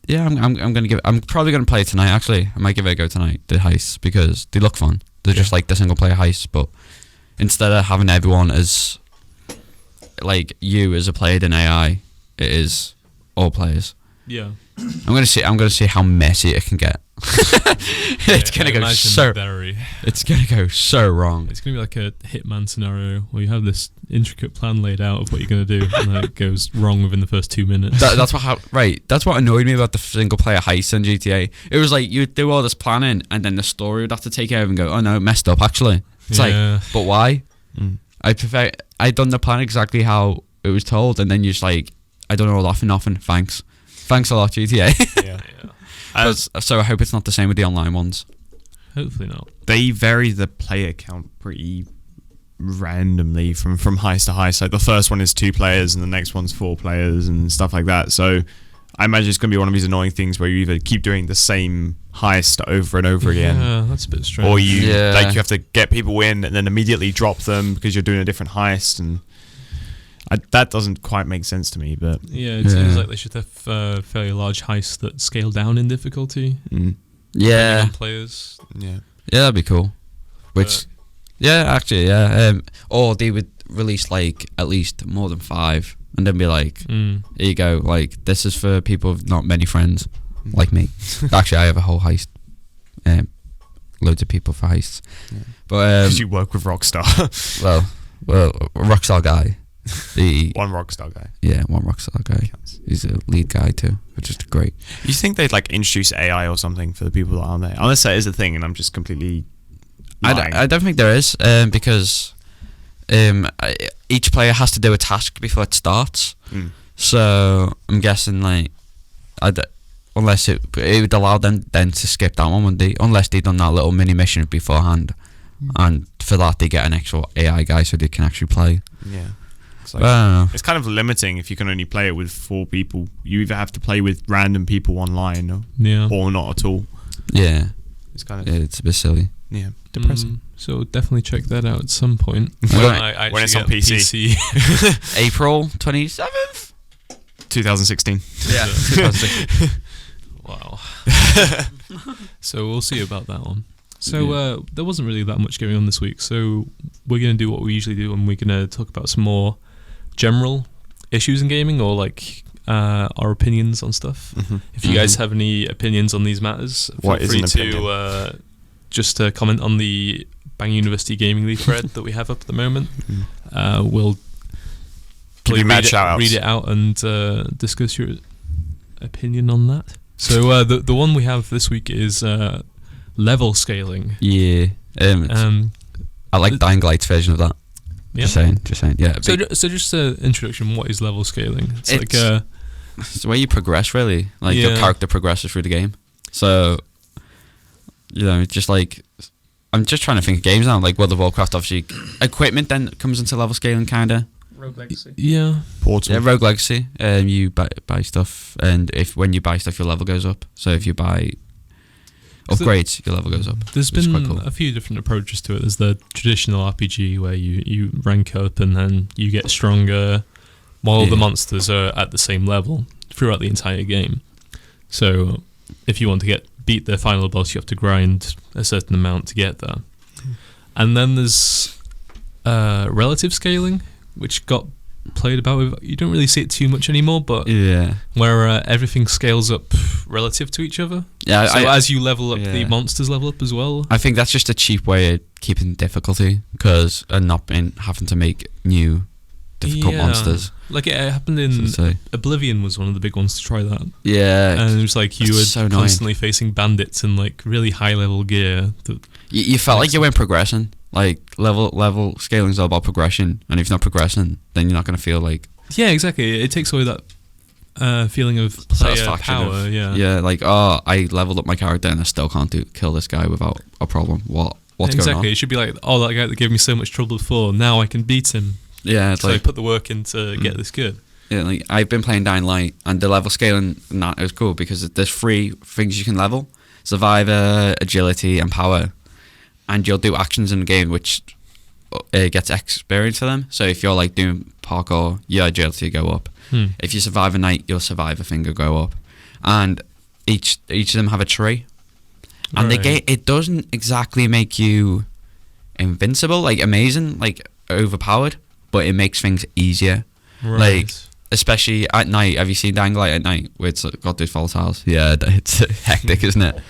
yeah, I'm gonna give. I'm probably gonna play it tonight. Actually, I might give it a go tonight. The heists, because they look fun. They're just like the single player heists, but instead of having everyone as like you as a player in AI, it is all players. yeah. I'm gonna see how messy it can get. It's gonna go so. It's gonna go so wrong. It's gonna be like a Hitman scenario where you have this intricate plan laid out of what you're gonna do, and then it goes wrong within the first 2 minutes. That's what annoyed me about the single player heist in GTA. It was like you'd do all this planning, and then the story would have to take over and go, oh no, messed up. Actually, it's like, but why? I'd done the plan exactly how it was told, and then you're just like, I don't know a lot for nothing. Thanks a lot, GTA. Yeah. So I hope it's not the same with the online ones. Hopefully not. They vary the player count pretty randomly from heist to heist. Like the first one is 2 players and the next one's 4 players and stuff like that. So I imagine it's going to be one of these annoying things where you either keep doing the same heist over and over again. Yeah, that's a bit strange. Or you have to get people in and then immediately drop them because you're doing a different heist, and that doesn't quite make sense to me. But yeah, it seems like they should have fairly large heists that scale down in difficulty. Yeah. On players. Yeah, that'd be cool. Which, or they would release like at least more than 5, and then be like, here you go. Like, this is for people with not many friends, like me. Actually, I have a whole heist. Loads of people for heists. Yeah. But because you work with Rockstar. well, Rockstar guy. One Rockstar guy. Yeah, one Rockstar guy. He's a lead guy too, which is great. You think they'd like introduce AI or something for the people that aren't there? Unless that is a thing, and I'm just completely lying. I don't think there is, because each player has to do a task before it starts. So I'm guessing like, unless it would allow them then to skip that one, wouldn't they? Unless they've done that little mini mission beforehand, and for that they get an actual AI guy so they can actually play. Yeah. It's kind of limiting if you can only play it with 4 people. You either have to play with random people online or not at all. Yeah. It's kind of it's a bit silly. Yeah, depressing. So definitely check that out at some point. When it's on PC. April 27th? 2016. Yeah. 2016. Wow. So we'll see about that one. So there wasn't really that much going on this week, so we're going to do what we usually do, and we're going to talk about some more general issues in gaming, or like our opinions on stuff. If you guys have any opinions on these matters, feel free to just comment on the Bang University Gaming League thread that we have up at the moment. We'll read it out and discuss your opinion on that. So the one we have this week is level scaling. Yeah. I like Dying Light's version of that. Yeah. Just saying. Yeah. So just an introduction. What is level scaling? It's like it's the way you progress, really. Like your character progresses through the game. So, just like, I'm just trying to think of games now. Like World of Warcraft, obviously, equipment then comes into level scaling, kinda. Rogue Legacy. Yeah. Portal. Yeah, Rogue Legacy. You buy stuff, and when you buy stuff, your level goes up. So if you buy upgrades, your level goes up. There's been a few different approaches to it. There's the traditional RPG where you rank up and then you get stronger while the monsters are at the same level throughout the entire game. So if you want to beat the final boss, you have to grind a certain amount to get there. And then there's relative scaling, which got played about with, you don't really see it too much anymore, but where everything scales up relative to each other. Yeah, so as you level up, the monsters level up as well. I think that's just a cheap way of keeping difficulty, because not having to make new difficult monsters. Like it happened in Oblivion was one of the big ones to try that. Yeah, and it was like you were constantly facing bandits in like really high level gear. You felt like you weren't progressing. Like level scaling is all about progression, and if you're not progressing, then you're not going to feel like. Yeah, exactly. It takes away that feeling of player power. Yeah, like I leveled up my character and I still can't kill this guy without a problem. What's going on? Exactly. It should be like, that guy that gave me so much trouble before, now I can beat him. Yeah, so I put the work in to get this good. Yeah, like I've been playing Dying Light, and the level scaling and that is cool because there's 3 things you can level: survivor, agility, and power. And you'll do actions in the game which gets experience for them. So if you're like doing parkour, your agility go up. If you survive a night, your survivor finger go up. And each of them have a tree. And the game, it doesn't exactly make you invincible, like amazing, like overpowered, but it makes things easier. Like especially at night. Have you seen Dying Light at night where it's got those volatiles? Yeah, it's hectic, isn't it?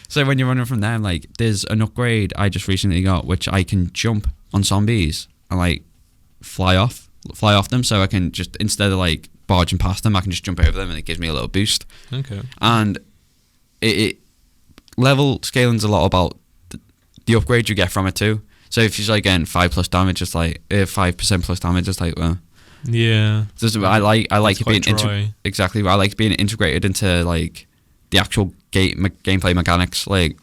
So when you're running from them, like there's an upgrade I just recently got which I can jump on zombies and like fly off them, so I can just, instead of like barging past them, I can just jump over them and it gives me a little boost. Okay. And it level scaling's a lot about the upgrade you get from it too. So if you're like getting 5+ damage, it's like 5% plus damage, it's like yeah. I like it being exactly. I like being integrated into like the actual gameplay mechanics, like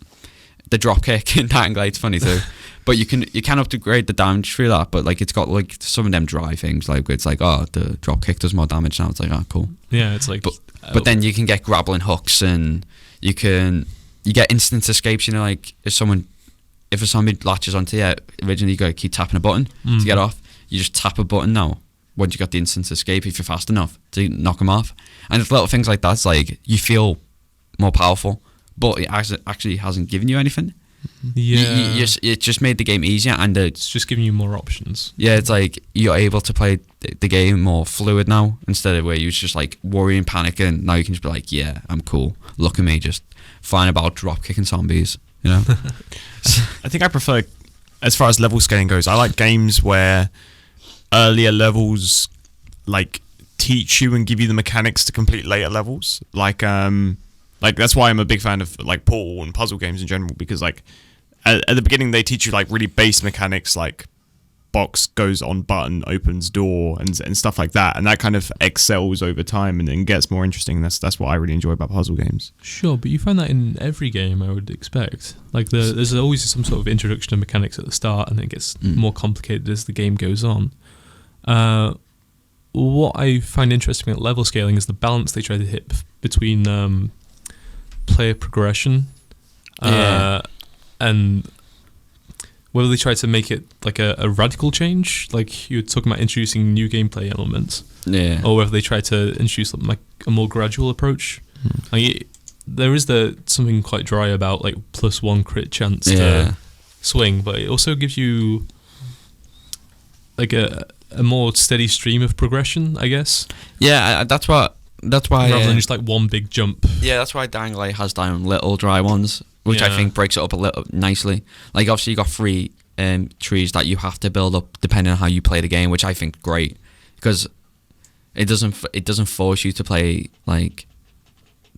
the drop kick in Dying Light's funny too. But you can upgrade the damage through that, but like it's got like some of them dry things, like it's like the drop kick does more damage now. It's like cool. Yeah, it's like but then you can get grappling hooks, and you get instant escapes, you know, like if a zombie latches onto you, originally you gotta keep tapping a button to get off. You just tap a button now once you got the instant escape if you're fast enough to knock them off. And it's little things like that. It's like you feel more powerful, but it actually hasn't given you anything. Yeah, it just made the game easier, and it's just giving you more options. Yeah, it's like you're able to play the game more fluid now, instead of where you was just like worrying, panicking. Now you can just be like, yeah, I'm cool. Look at me, just fine about drop kicking zombies. You know. I think I prefer, as far as level scaling goes, I like games where earlier levels like teach you and give you the mechanics to complete later levels. Like that's why I'm a big fan of like Portal and puzzle games in general, because like at the beginning they teach you like really base mechanics, like box goes on button, opens door, and stuff like that, and that kind of excels over time and gets more interesting. That's what I really enjoy about puzzle games. Sure, but you find that in every game, I would expect. Like there's always some sort of introduction to mechanics at the start, and it gets more complicated as the game goes on. What I find interesting at level scaling is the balance they try to hit between player progression and whether they try to make it like a radical change, like you were talking about introducing new gameplay elements, or whether they try to introduce like a more gradual approach. Like there is something quite dry about like +1 crit chance to swing, but it also gives you like a more steady stream of progression, I guess. Yeah, that's why rather than just like one big jump. Yeah, that's why Dying Light has down little dry ones, which I think breaks it up a little nicely. Like obviously you got 3 trees that you have to build up depending on how you play the game, which I think great, because it doesn't force you to play like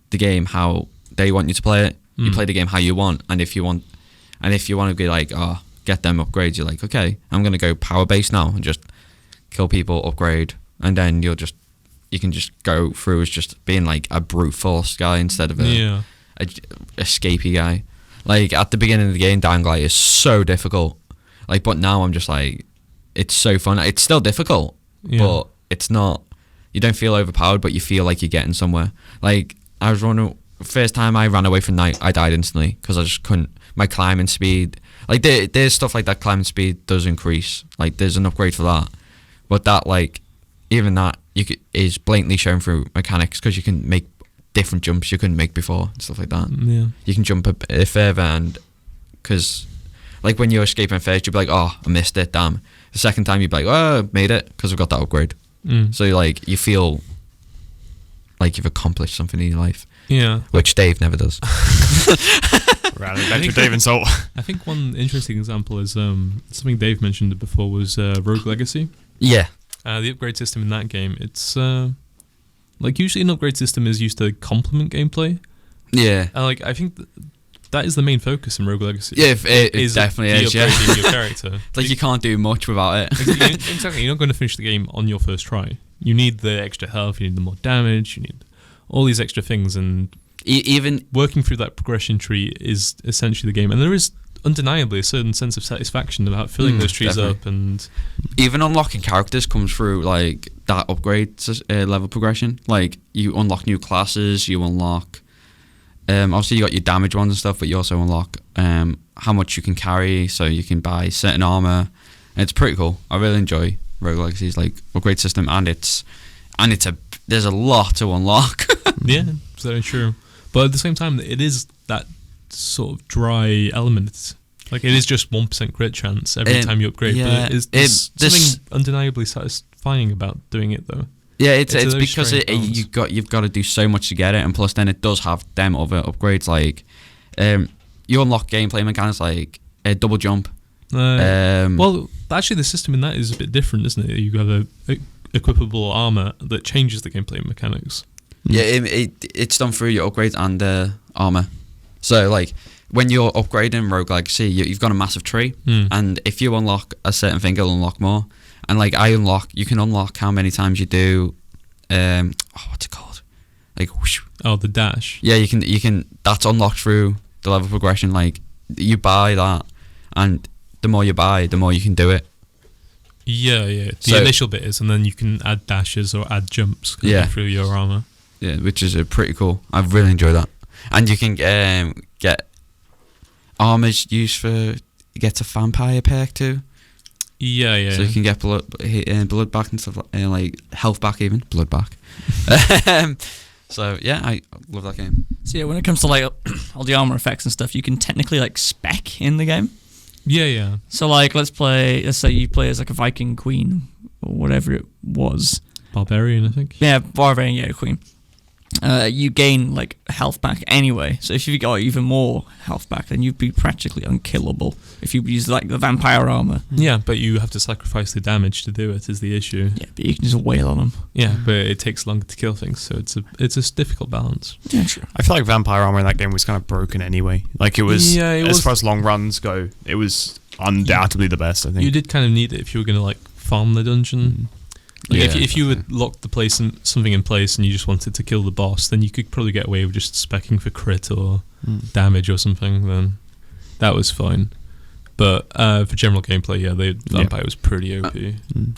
the game how they want you to play it. You play the game how you want, and if you want to be like, get them upgrades, you're like, okay, I'm gonna go power base now and just kill people, upgrade, and then you can just go through as just being like a brute force guy instead of a escapey guy. Like at the beginning of the game, Dying Light is so difficult. Like, but now I'm just like, it's so fun. It's still difficult, but it's not. You don't feel overpowered, but you feel like you're getting somewhere. Like I was running. First time I ran away from night, I died instantly because I just couldn't. My climbing speed, like there's stuff like that. Climbing speed does increase. Like there's an upgrade for that, but that like even that is blatantly shown through mechanics, because you can make different jumps you couldn't make before and stuff like that. Yeah, you can jump a bit further, and because like when you're escaping first, you'll be like, oh, I missed it, damn. The second time you'd be like, oh, made it because I've got that upgrade. So like you feel like you've accomplished something in your life. Yeah. Which Dave never does. Rather back to Dave and Salt. I think one interesting example is something Dave mentioned before was Rogue Legacy. Yeah. The upgrade system in that game, it's like usually an upgrade system is used to complement gameplay. Yeah. And like I think that is the main focus in Rogue Legacy. Yeah, it definitely is. Yeah. Upgrading your character. Like you can't do much without it. Exactly. You're not going to finish the game on your first try. You need the extra health. You need the more damage. You need all these extra things, and even working through that progression tree is essentially the game. And there is undeniably a certain sense of satisfaction about filling those trees up, and even unlocking characters comes through like that upgrade level progression. Like you unlock new classes, you unlock obviously you got your damage ones and stuff, but you also unlock how much you can carry, so you can buy certain armor, and it's pretty cool. I really enjoy Rogue Legacy's like upgrade system, and there's a lot to unlock. Yeah, it's very true. But at the same time, it is that sort of dry element. Like it is just 1% crit chance every time you upgrade. Yeah, but there's something undeniably satisfying about doing it, though. Yeah, it's because you've got to do so much to get it, and plus then it does have them other upgrades like you unlock gameplay mechanics like a double jump. Well, actually, the system in that is a bit different, isn't it? You have a equipable armor that changes the gameplay mechanics. Yeah, it's done through your upgrades and armor. So like when you're upgrading Rogue Legacy, you've got a massive tree, and if you unlock a certain thing, it'll unlock more. And like you can unlock how many times you do. What's it called? Like whoosh. Oh, the dash. Yeah, you can. That's unlocked through the level progression. Like you buy that, and the more you buy, the more you can do it. Yeah. The initial bit is, and then you can add dashes or add jumps through your armor. Yeah, which is pretty cool. I've really enjoyed that. And you can get armors used for get a vampire perk too. Yeah. So you can get blood back and stuff like health back, even blood back. So yeah, I love that game. So yeah, when it comes to like all the armor effects and stuff, you can technically like spec in the game. Yeah. So like, let's say you play as like a Viking queen or whatever it was. Barbarian, I think. Yeah, barbarian, yeah, queen. You gain like health back anyway. So if you got even more health back, then you'd be practically unkillable if you use like the vampire armor. Yeah, but you have to sacrifice the damage to do it. Is the issue? Yeah, but you can just wail on them. Yeah, but it takes longer to kill things, so it's a difficult balance. Yeah, sure. I feel like vampire armor in that game was kind of broken anyway. Like it was, as far as long runs go, it was undoubtedly the best. I think you did kind of need it if you were going to like farm the dungeon. Like if you would lock the place and something in place and you just wanted to kill the boss, then you could probably get away with just specking for crit or damage or something. Then that was fine. But for general gameplay, the vampire was pretty OP.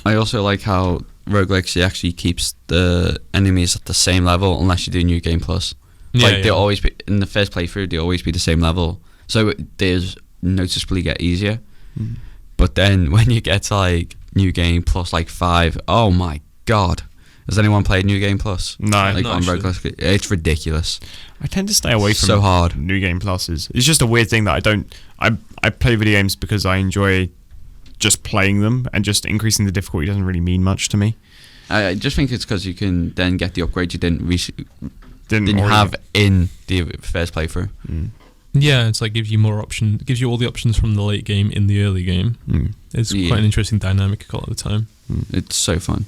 I also like how Rogue Legacy actually keeps the enemies at the same level unless you do New Game Plus. They always be in the first playthrough. They always be the same level, so they noticeably get easier. But then when you get to like New Game Plus like 5, oh my god, has anyone played New Game Plus? No, like on Rogue Legacy, it's ridiculous. I tend to stay away from so hard. New Game Pluses. It's just a weird thing that I play video games because I enjoy just playing them, and just increasing the difficulty doesn't really mean much to me. I just think it's because you can then get the upgrade you didn't have in the first playthrough. Yeah, it's like gives you more option. It gives you all the options from the late game in the early game. It's quite an interesting dynamic a lot of the time. It's so fun.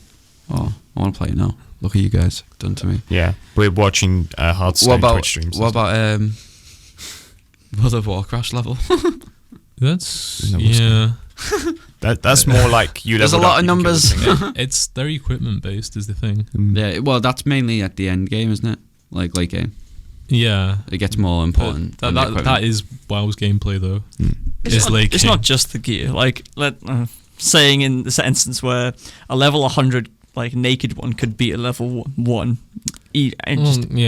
Oh, I want to play it now. Look at you guys done to me. Yeah, we're watching Hearthstone Twitch streams. What about World of Warcraft level? That's That's more like you. There's a lot of numbers. It's very equipment based, is the thing. Yeah, well, that's mainly at the end game, isn't it? Like late game. Yeah, it gets more important. That is WoW's gameplay though. It's not just the gear. Like saying in this instance where a level 100 like naked one could beat a level 1,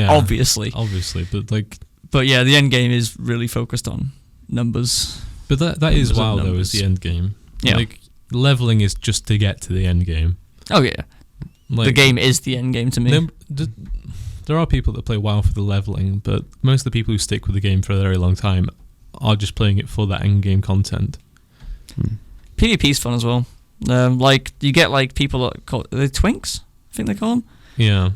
obviously, but yeah, the end game is really focused on numbers. But that is WoW though, is the end game. Yeah, like leveling is just to get to the end game. Oh yeah, like, the game is the end game to me. There are people that play WoW for the leveling, but most of the people who stick with the game for a very long time are just playing it for that end game content. PvP's fun as well. Like you get like people that call the twinks, I think they call them. Yeah.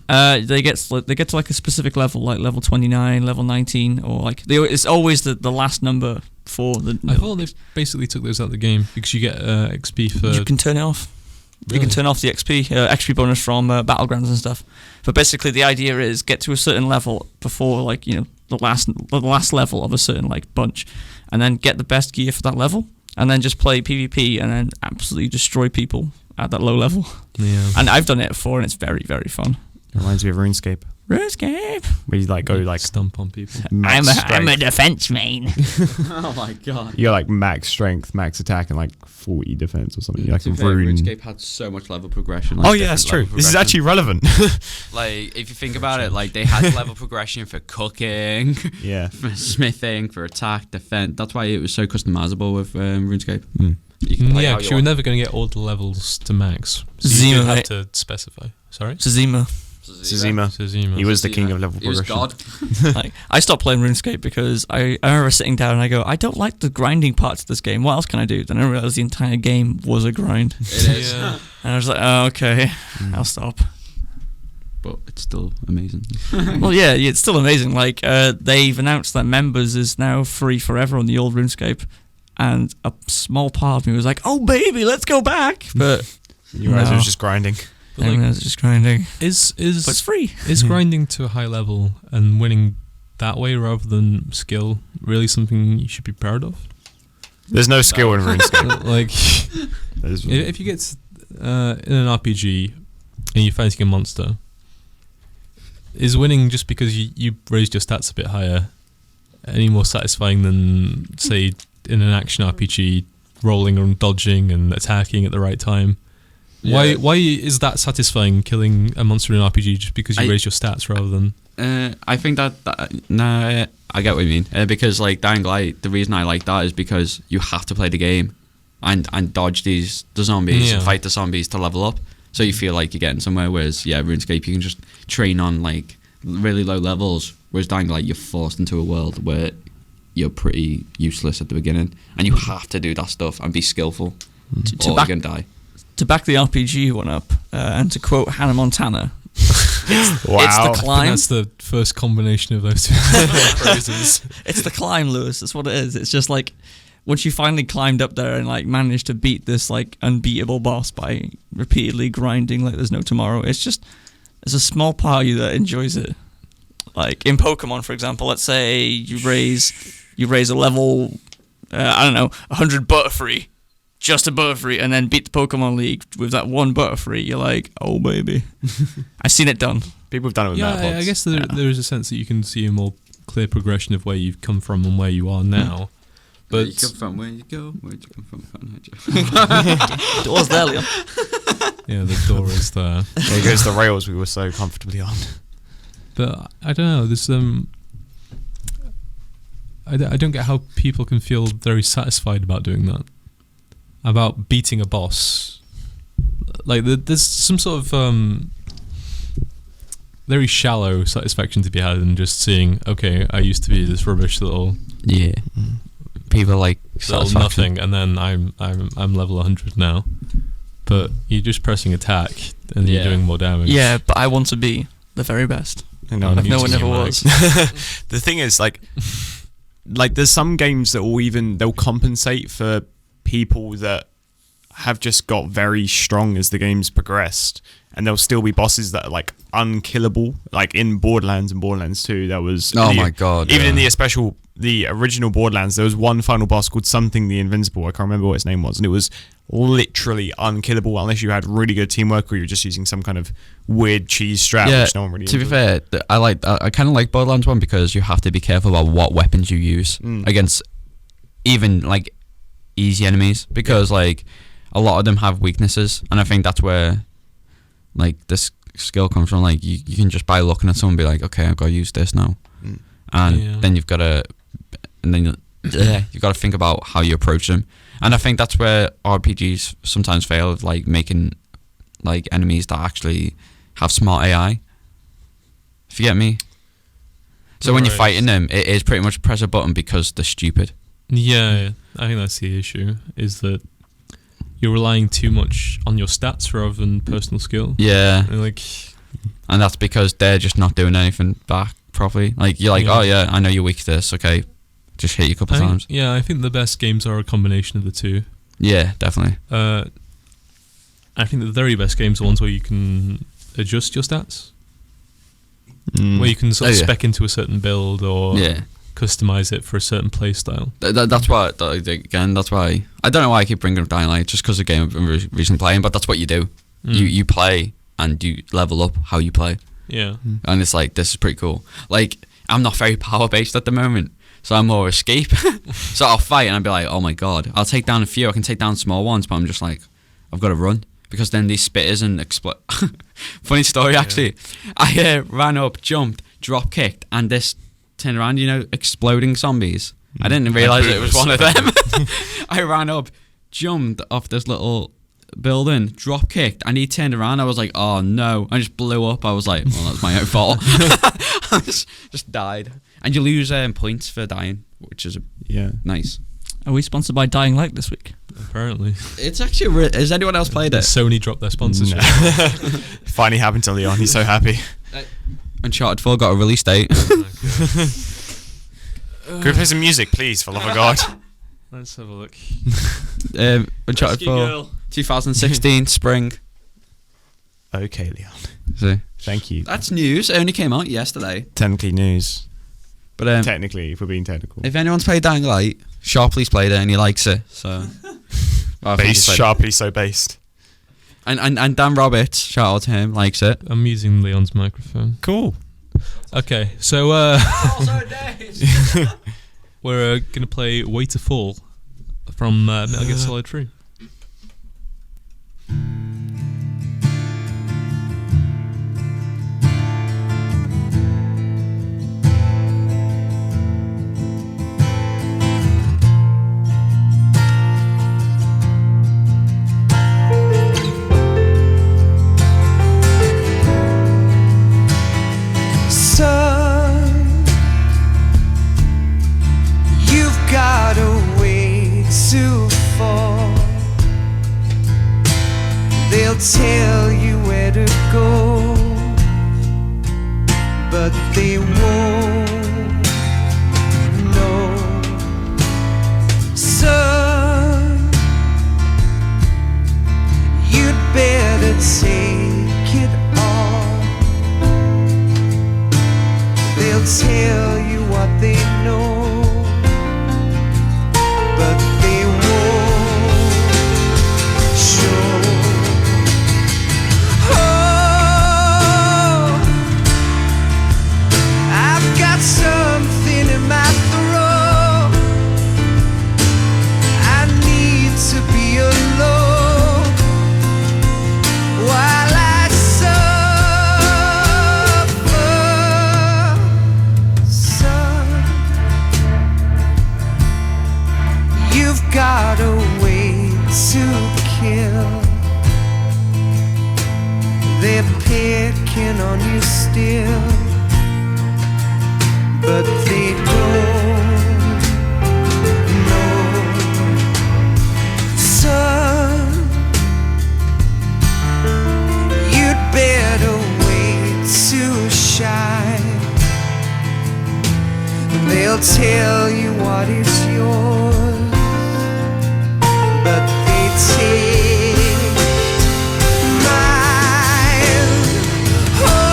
They get to like a specific level, like level 29, level 19, or like it's always the last number for the. I thought they basically took those out of the game because you get XP for. You can turn it off. Really? You can turn off the XP bonus from battlegrounds and stuff. But basically, the idea is get to a certain level before, like, you know, the last level of a certain like bunch, and then get the best gear for that level, and then just play PvP and then absolutely destroy people at that low level. Yeah. And I've done it before, and it's very, very fun. Reminds me of RuneScape. RuneScape. Where you like go like stomp on people. I'm a defense main. Oh my god. You're like max strength, max attack, and like 40 defense or something. You're like RuneScape had so much level progression. Like, oh yeah, that's true. This is actually relevant. Like if you think about it, like they had level progression for cooking, yeah, for smithing, for attack, defense. That's why it was so customizable with RuneScape. Yeah, because you were never going to get all the levels to max. So you did have to specify. Sorry? Zima. He was the king of level progression. He was God. Like, I stopped playing RuneScape because I remember sitting down and I go, I don't like the grinding parts of this game. What else can I do? Then I realized the entire game was a grind. It is. And I was like, oh, okay, I'll stop. But it's still amazing. Well, yeah, it's still amazing. Like, they've announced that members is now free forever on the old RuneScape. And a small part of me was like, oh, baby, let's go back. But you realize it was just grinding. But like, it's just grinding. But it's free. Is grinding to a high level and winning that way rather than skill really something you should be proud of? There's no skill in RuneScape. Like, if you get in an RPG and you're fighting a monster, is winning just because you raised your stats a bit higher any more satisfying than, say, in an action RPG, rolling and dodging and attacking at the right time? Yeah. Why is that satisfying, killing a monster in an RPG just because you raise your stats rather than... I think that I get what you mean. Because like Dying Light, the reason I like that is because you have to play the game and dodge the zombies and fight the zombies to level up. So you feel like you're getting somewhere, whereas RuneScape you can just train on like really low levels, whereas Dying Light you're forced into a world where you're pretty useless at the beginning and you have to do that stuff and be skillful or you're going to die. To back the RPG one up, and to quote Hannah Montana, it's the climb. That's the first combination of those two phrases. It's the climb, Lewis. That's what it is. It's just like once you finally climbed up there and like managed to beat this like unbeatable boss by repeatedly grinding like there's no tomorrow. It's a small part of you that enjoys it. Like in Pokemon, for example, let's say you raise a level, 100 Butterfree. Just a Butterfree, and then beat the Pokemon League with that one Butterfree. You're like, oh baby, I've seen it done. People have done it with Metabots. I guess there is a sense that you can see a more clear progression of where you've come from and where you are now. But where you come from, where you go, where'd you come from? Door's there, Leon. Yeah, the door is there. There goes the rails we were so comfortably on. But I don't know. There's I don't get how people can feel very satisfied about doing that. About beating a boss. Like, there's some sort of very shallow satisfaction to be had in just seeing, okay, I used to be this rubbish little... Yeah. People like little nothing, and then I'm level 100 now. But you're just pressing attack, and you're doing more damage. Yeah, but I want to be the very best. No one ever was. The thing is, like there's some games that they'll compensate for people that have just got very strong as the game's progressed, and there'll still be bosses that are like unkillable, like in Borderlands and Borderlands 2. That was my god, even in the original Borderlands, there was one final boss called something the Invincible. I can't remember what its name was, and it was literally unkillable unless you had really good teamwork or you were just using some kind of weird cheese strat, which no one really to be fair, I kind of like Borderlands 1 because you have to be careful about what weapons you use against even like easy enemies, because like a lot of them have weaknesses, and I think that's where like this skill comes from. Like you can just by looking at someone be like, okay, I've got to use this now, and then you've got to think about how you approach them. And I think that's where RPGs sometimes fail, of like making like enemies that actually have smart AI. If you get me. So when you're fighting them, it is pretty much press a button because they're stupid. Yeah, I think that's the issue, is that you're relying too much on your stats rather than personal skill. Yeah. And that's because they're just not doing anything back properly. Like, you're like, oh yeah, I know you're weak to this, okay, just hit you a couple of times. Yeah, I think the best games are a combination of the two. Yeah, definitely. I think the very best games are ones where you can adjust your stats. Where you can sort of spec into a certain build or customize it for a certain play style. That's why, again, that's why I don't know why I keep bringing up Dying Light, just because of the game I've been recently playing, but that's what you do. You play and you level up how you play. Yeah. And it's like, this is pretty cool. Like, I'm not very power based at the moment, so I'm more escape. So I'll fight and I'll be like, oh my god, I'll take down a few, I can take down small ones, but I'm just like, I've got to run. Because then these spitters and explode. Funny story, actually. I ran up, jumped, drop kicked, and this turned around, exploding zombies. I didn't realise it was one of them. I ran up, jumped off this little building, drop kicked, and he turned around. I was like, oh no. I just blew up. I was like, well, that's my own fault. I just died. And you lose points for dying, which is nice. Are we sponsored by Dying Light this week? Apparently. It's actually... Has anyone else played it? Sony dropped their sponsorship. No. Finally happened to Leon. He's so happy. Uncharted 4 got a release date. Can we play some music, please, for love of God? Let's have a look. Uncharted 4, 2016, spring. Okay, Leon. See? Thank you. That's news. It only came out yesterday. Technically news. But technically, if we're being technical. If anyone's played Dying Light, Sharpley's played it and he likes it. So based, Sharpley, so based. And Dan Roberts, shout out to him, likes it. I'm using Leon's microphone. Cool. Okay, so we're gonna play Way to Fall from Metal Gear Solid 3. Tell you where to go, but they won't know. Son, you'd better take it on. They'll tell you what they know, but they won't show. Something in my throat. I need to be alone while I suffer. Son, you've got a way to kill. They're picking on you still, but they don't know. Son, you'd better wait to shine. They'll tell you what is yours, but they take mine. Oh,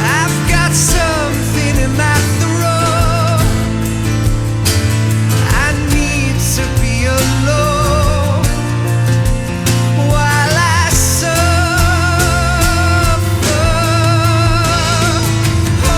I've got something in my throat. I need to be alone while I suffer. Oh,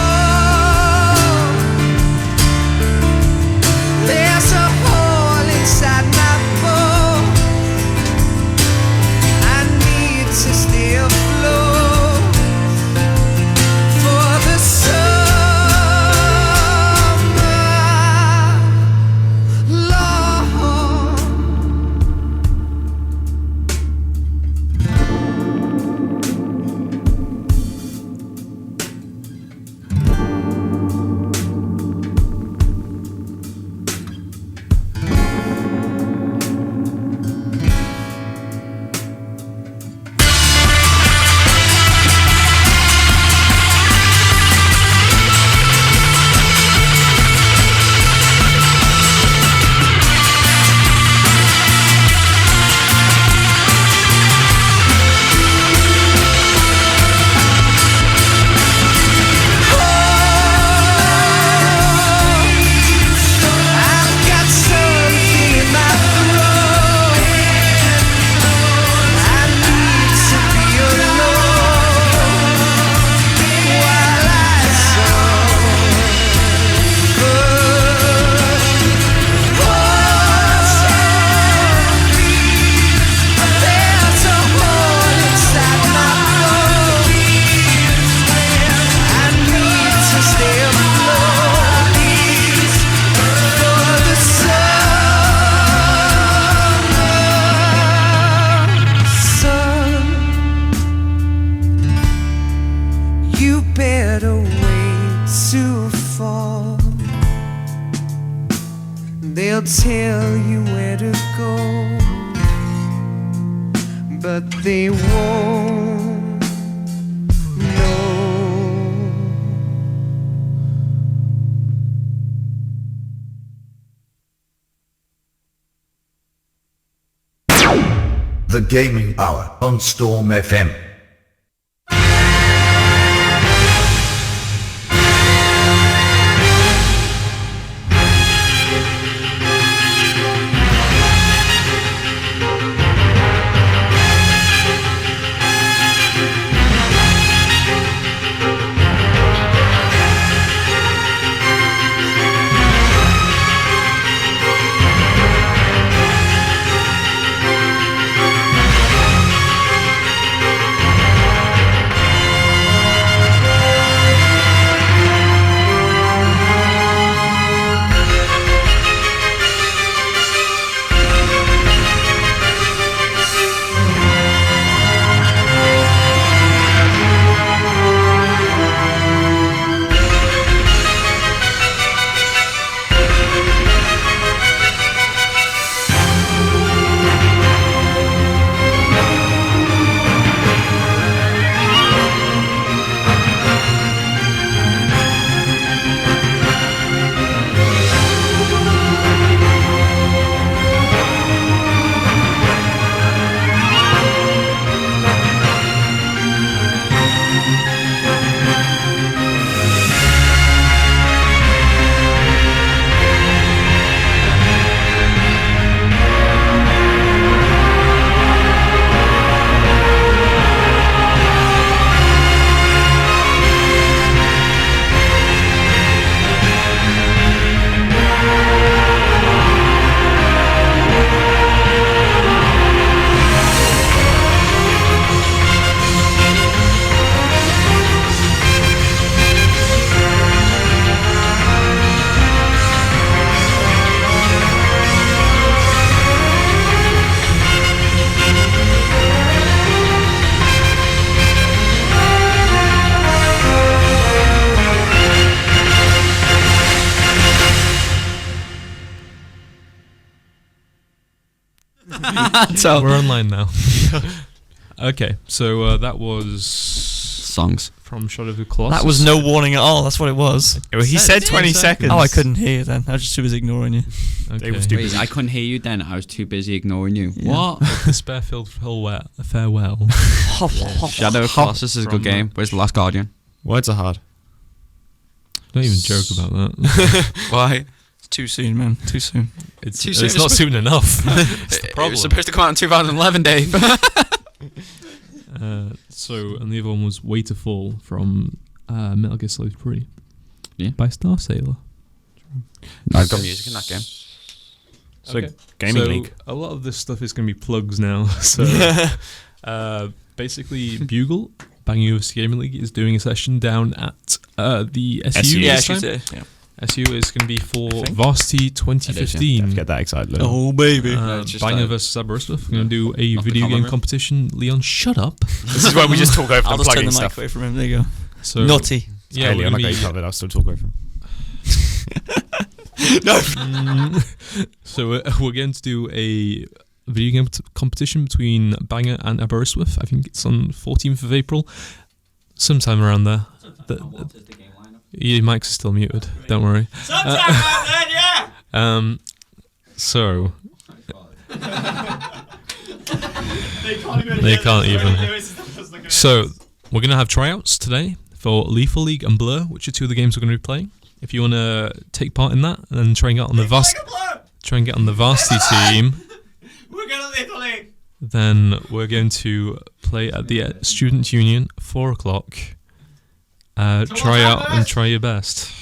tell you where to go, but they won't know. The Gaming Hour on Storm FM. So we're online now. Okay, so that was songs from Shadow of the Colossus. That was no warning at all. That's what it was. He said 20 seconds. Oh, I couldn't hear you then. I was just too busy ignoring you. Okay. It was too Wait, busy. I couldn't hear you then. I was too busy ignoring you. Yeah. What? Despair-filled farewell. Shadow of Colossus is a good game. Where's The Last Guardian? Words are hard. Don't even joke about that. Why? It's too soon, man. Too soon. It's, Too soon. it's not soon enough. It's the It problem. was supposed to come out in 2011, Dave. And the other one was Way to Fall from Metal Gear Solid 3. Yeah. By Star Sailor. I've got music in that game. So, Okay. Gaming So League. a lot of this stuff is going to be plugs now. So basically, BUGL, Bang UFC Gaming League, is doing a session down at the SU. Yeah, this she's time. yeah. SU is going to be for I think. Varsity 2015. Get that excited. Look. Oh, baby. Just Banger like- versus Aberystwyth. We're going to do a Not the video common game room. competition. Leon, shut up. This is where we just talk over I'll the just turn plugging the mic stuff. away from him. There you go. So Naughty. Yeah, Hey, we're Leon, gonna I got you be- covered. I'll still talk over him. So we're going to do a video game competition between Banger and Aberystwyth. I think it's on 14th of April, sometime around there. Your mics are still muted. Don't worry. So they can't even. So we're gonna have tryouts today for Lethal League and Blur, which are two of the games we're going to be playing. If you want to take part in that and try and get on the varsity team, We're gonna Little League. then we're going to play at the Student Union 4 o'clock. Try out and try your best.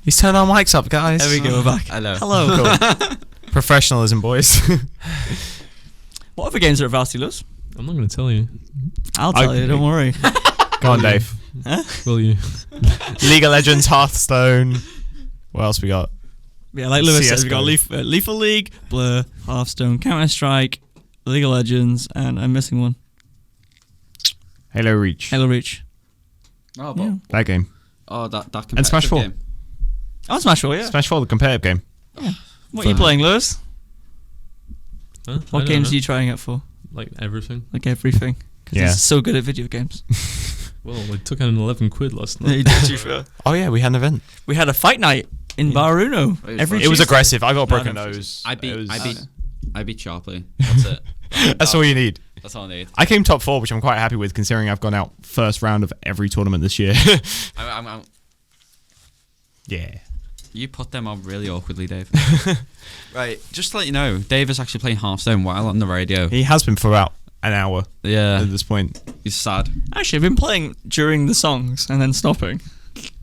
He's turned our mics up, guys. There we go. We're back. Hello. Hello. Cool. Professionalism, boys. What other games are at Varsity Luz? I'm not going to tell you, I'll tell you. Don't worry. Go on, Dave. will you? League of Legends, Hearthstone. What else we got? Yeah, like Lewis says, we've got CS:GO. Lethal League, Blur, Hearthstone, Counter-Strike, League of Legends, and I'm missing one. Halo Reach. Halo Reach. Oh, but, Yeah. That game. oh that And Smash competitive 4. game. Oh, Smash 4, yeah. Smash 4, the competitive game. What are you playing, Lewis? Huh? What games are you trying it for? Like everything. Like everything. Because he's so good at video games. Well, we took out an 11 quid last night. Yeah, you did, sure. Oh yeah, we had an event. We had a fight night in Bar Uno. It was aggressive. I got a broken nose. I beat Sharply. That's it. That's all you need. That's all I need. I came top 4, which I'm quite happy with, considering I've gone out first round of every tournament this year. Yeah. You put them on really awkwardly, Dave. Right, just to let you know, Dave is actually playing Hearthstone while on the radio. He has been for about an hour. Yeah. At this point. He's sad. Actually, I've been playing during the songs and then stopping.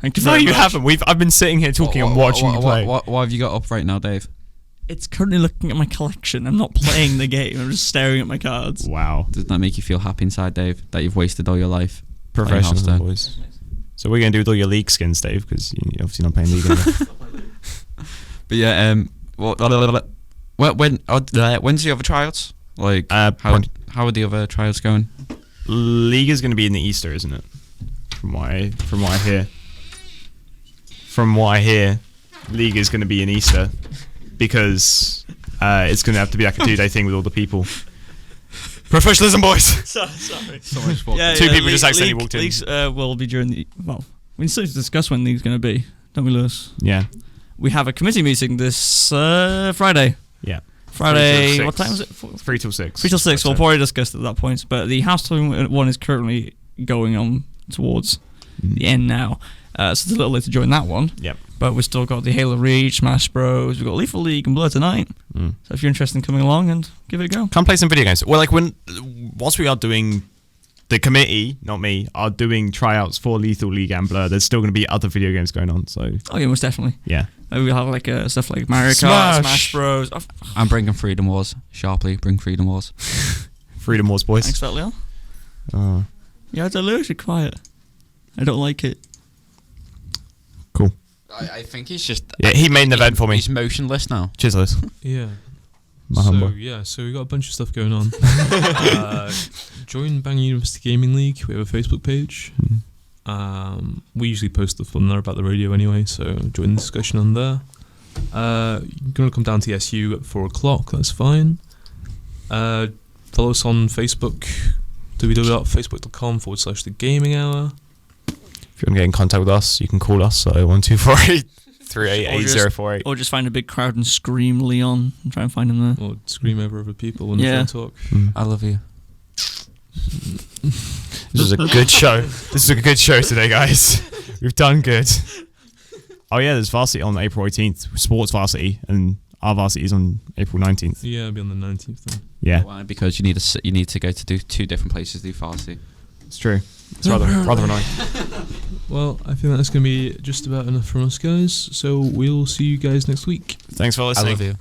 Thank you No, very you much. haven't. I've been sitting here talking and watching you play. What have you got up right now, Dave? It's currently looking at my collection. I'm not playing the game. I'm just staring at my cards. Wow. Does that make you feel happy inside, Dave, that you've wasted all your life? Professional boys. So what are you going to do with all your league skins, Dave? Because you're obviously not playing league anymore. But yeah, when's the other tryouts? Like, how are the other tryouts going? League is going to be in the Easter, isn't it? From what I hear. From what I hear, League is going to be in Easter because it's going to have to be like a 2-day thing with all the people. Professionalism, boys. Sorry. Two people just accidentally walked in. Leagues will be during the... Well, we still need to discuss when League's going to be, don't we, Lewis? Yeah. We have a committee meeting this Friday. Yeah. Friday, what time is it? 3 till 6. 3 till 6. We'll probably discuss it at that point. But the Hearthstone one is currently going on towards the end now. So it's a little late to join that one. Yep. But we've still got the Halo Reach, Smash Bros. We've got Lethal League and Blur tonight. So if you're interested in coming along and give it a go. Come play some video games. Well, like whilst we are doing... The committee, not me, are doing tryouts for Lethal League and Blur. There's still going to be other video games going on. So. Oh yeah, most definitely. Yeah. Maybe we'll have like stuff like Mario Kart, Smash Bros. I'm bringing Freedom Wars. Sharply, bring Freedom Wars. Freedom Wars, boys. Thanks for that, Leo. Yeah, it's a little bit quiet. I don't like it. Cool. I think he's just... Yeah, he made an event for me. He's motionless now. Cheers, Liz. Yeah. Mahamba. So we got a bunch of stuff going on. Join Bang University Gaming League. We have a Facebook page. We usually post stuff on there about the radio anyway, so join the discussion on there. You're going to come down to SU at 4 o'clock, that's fine. Follow us on Facebook, www.facebook.com/The Gaming Hour. If you want to get in contact with us, you can call us at 01248 388048. Or just find a big crowd and scream Leon and try and find him there. Or scream over other people when they talk. I love you. This is a good show. This is a good show today, guys. We've done good. Oh yeah, there's varsity on April 18th, sports varsity, and our varsity is on April 19th. Yeah, it'll be on the 19th then. Yeah. Why? Because you need to go to do 2 different places to do varsity. It's true. It's rather annoying. Well, I think that's going to be just about enough from us, guys. So we'll see you guys next week. Thanks for listening. I love you.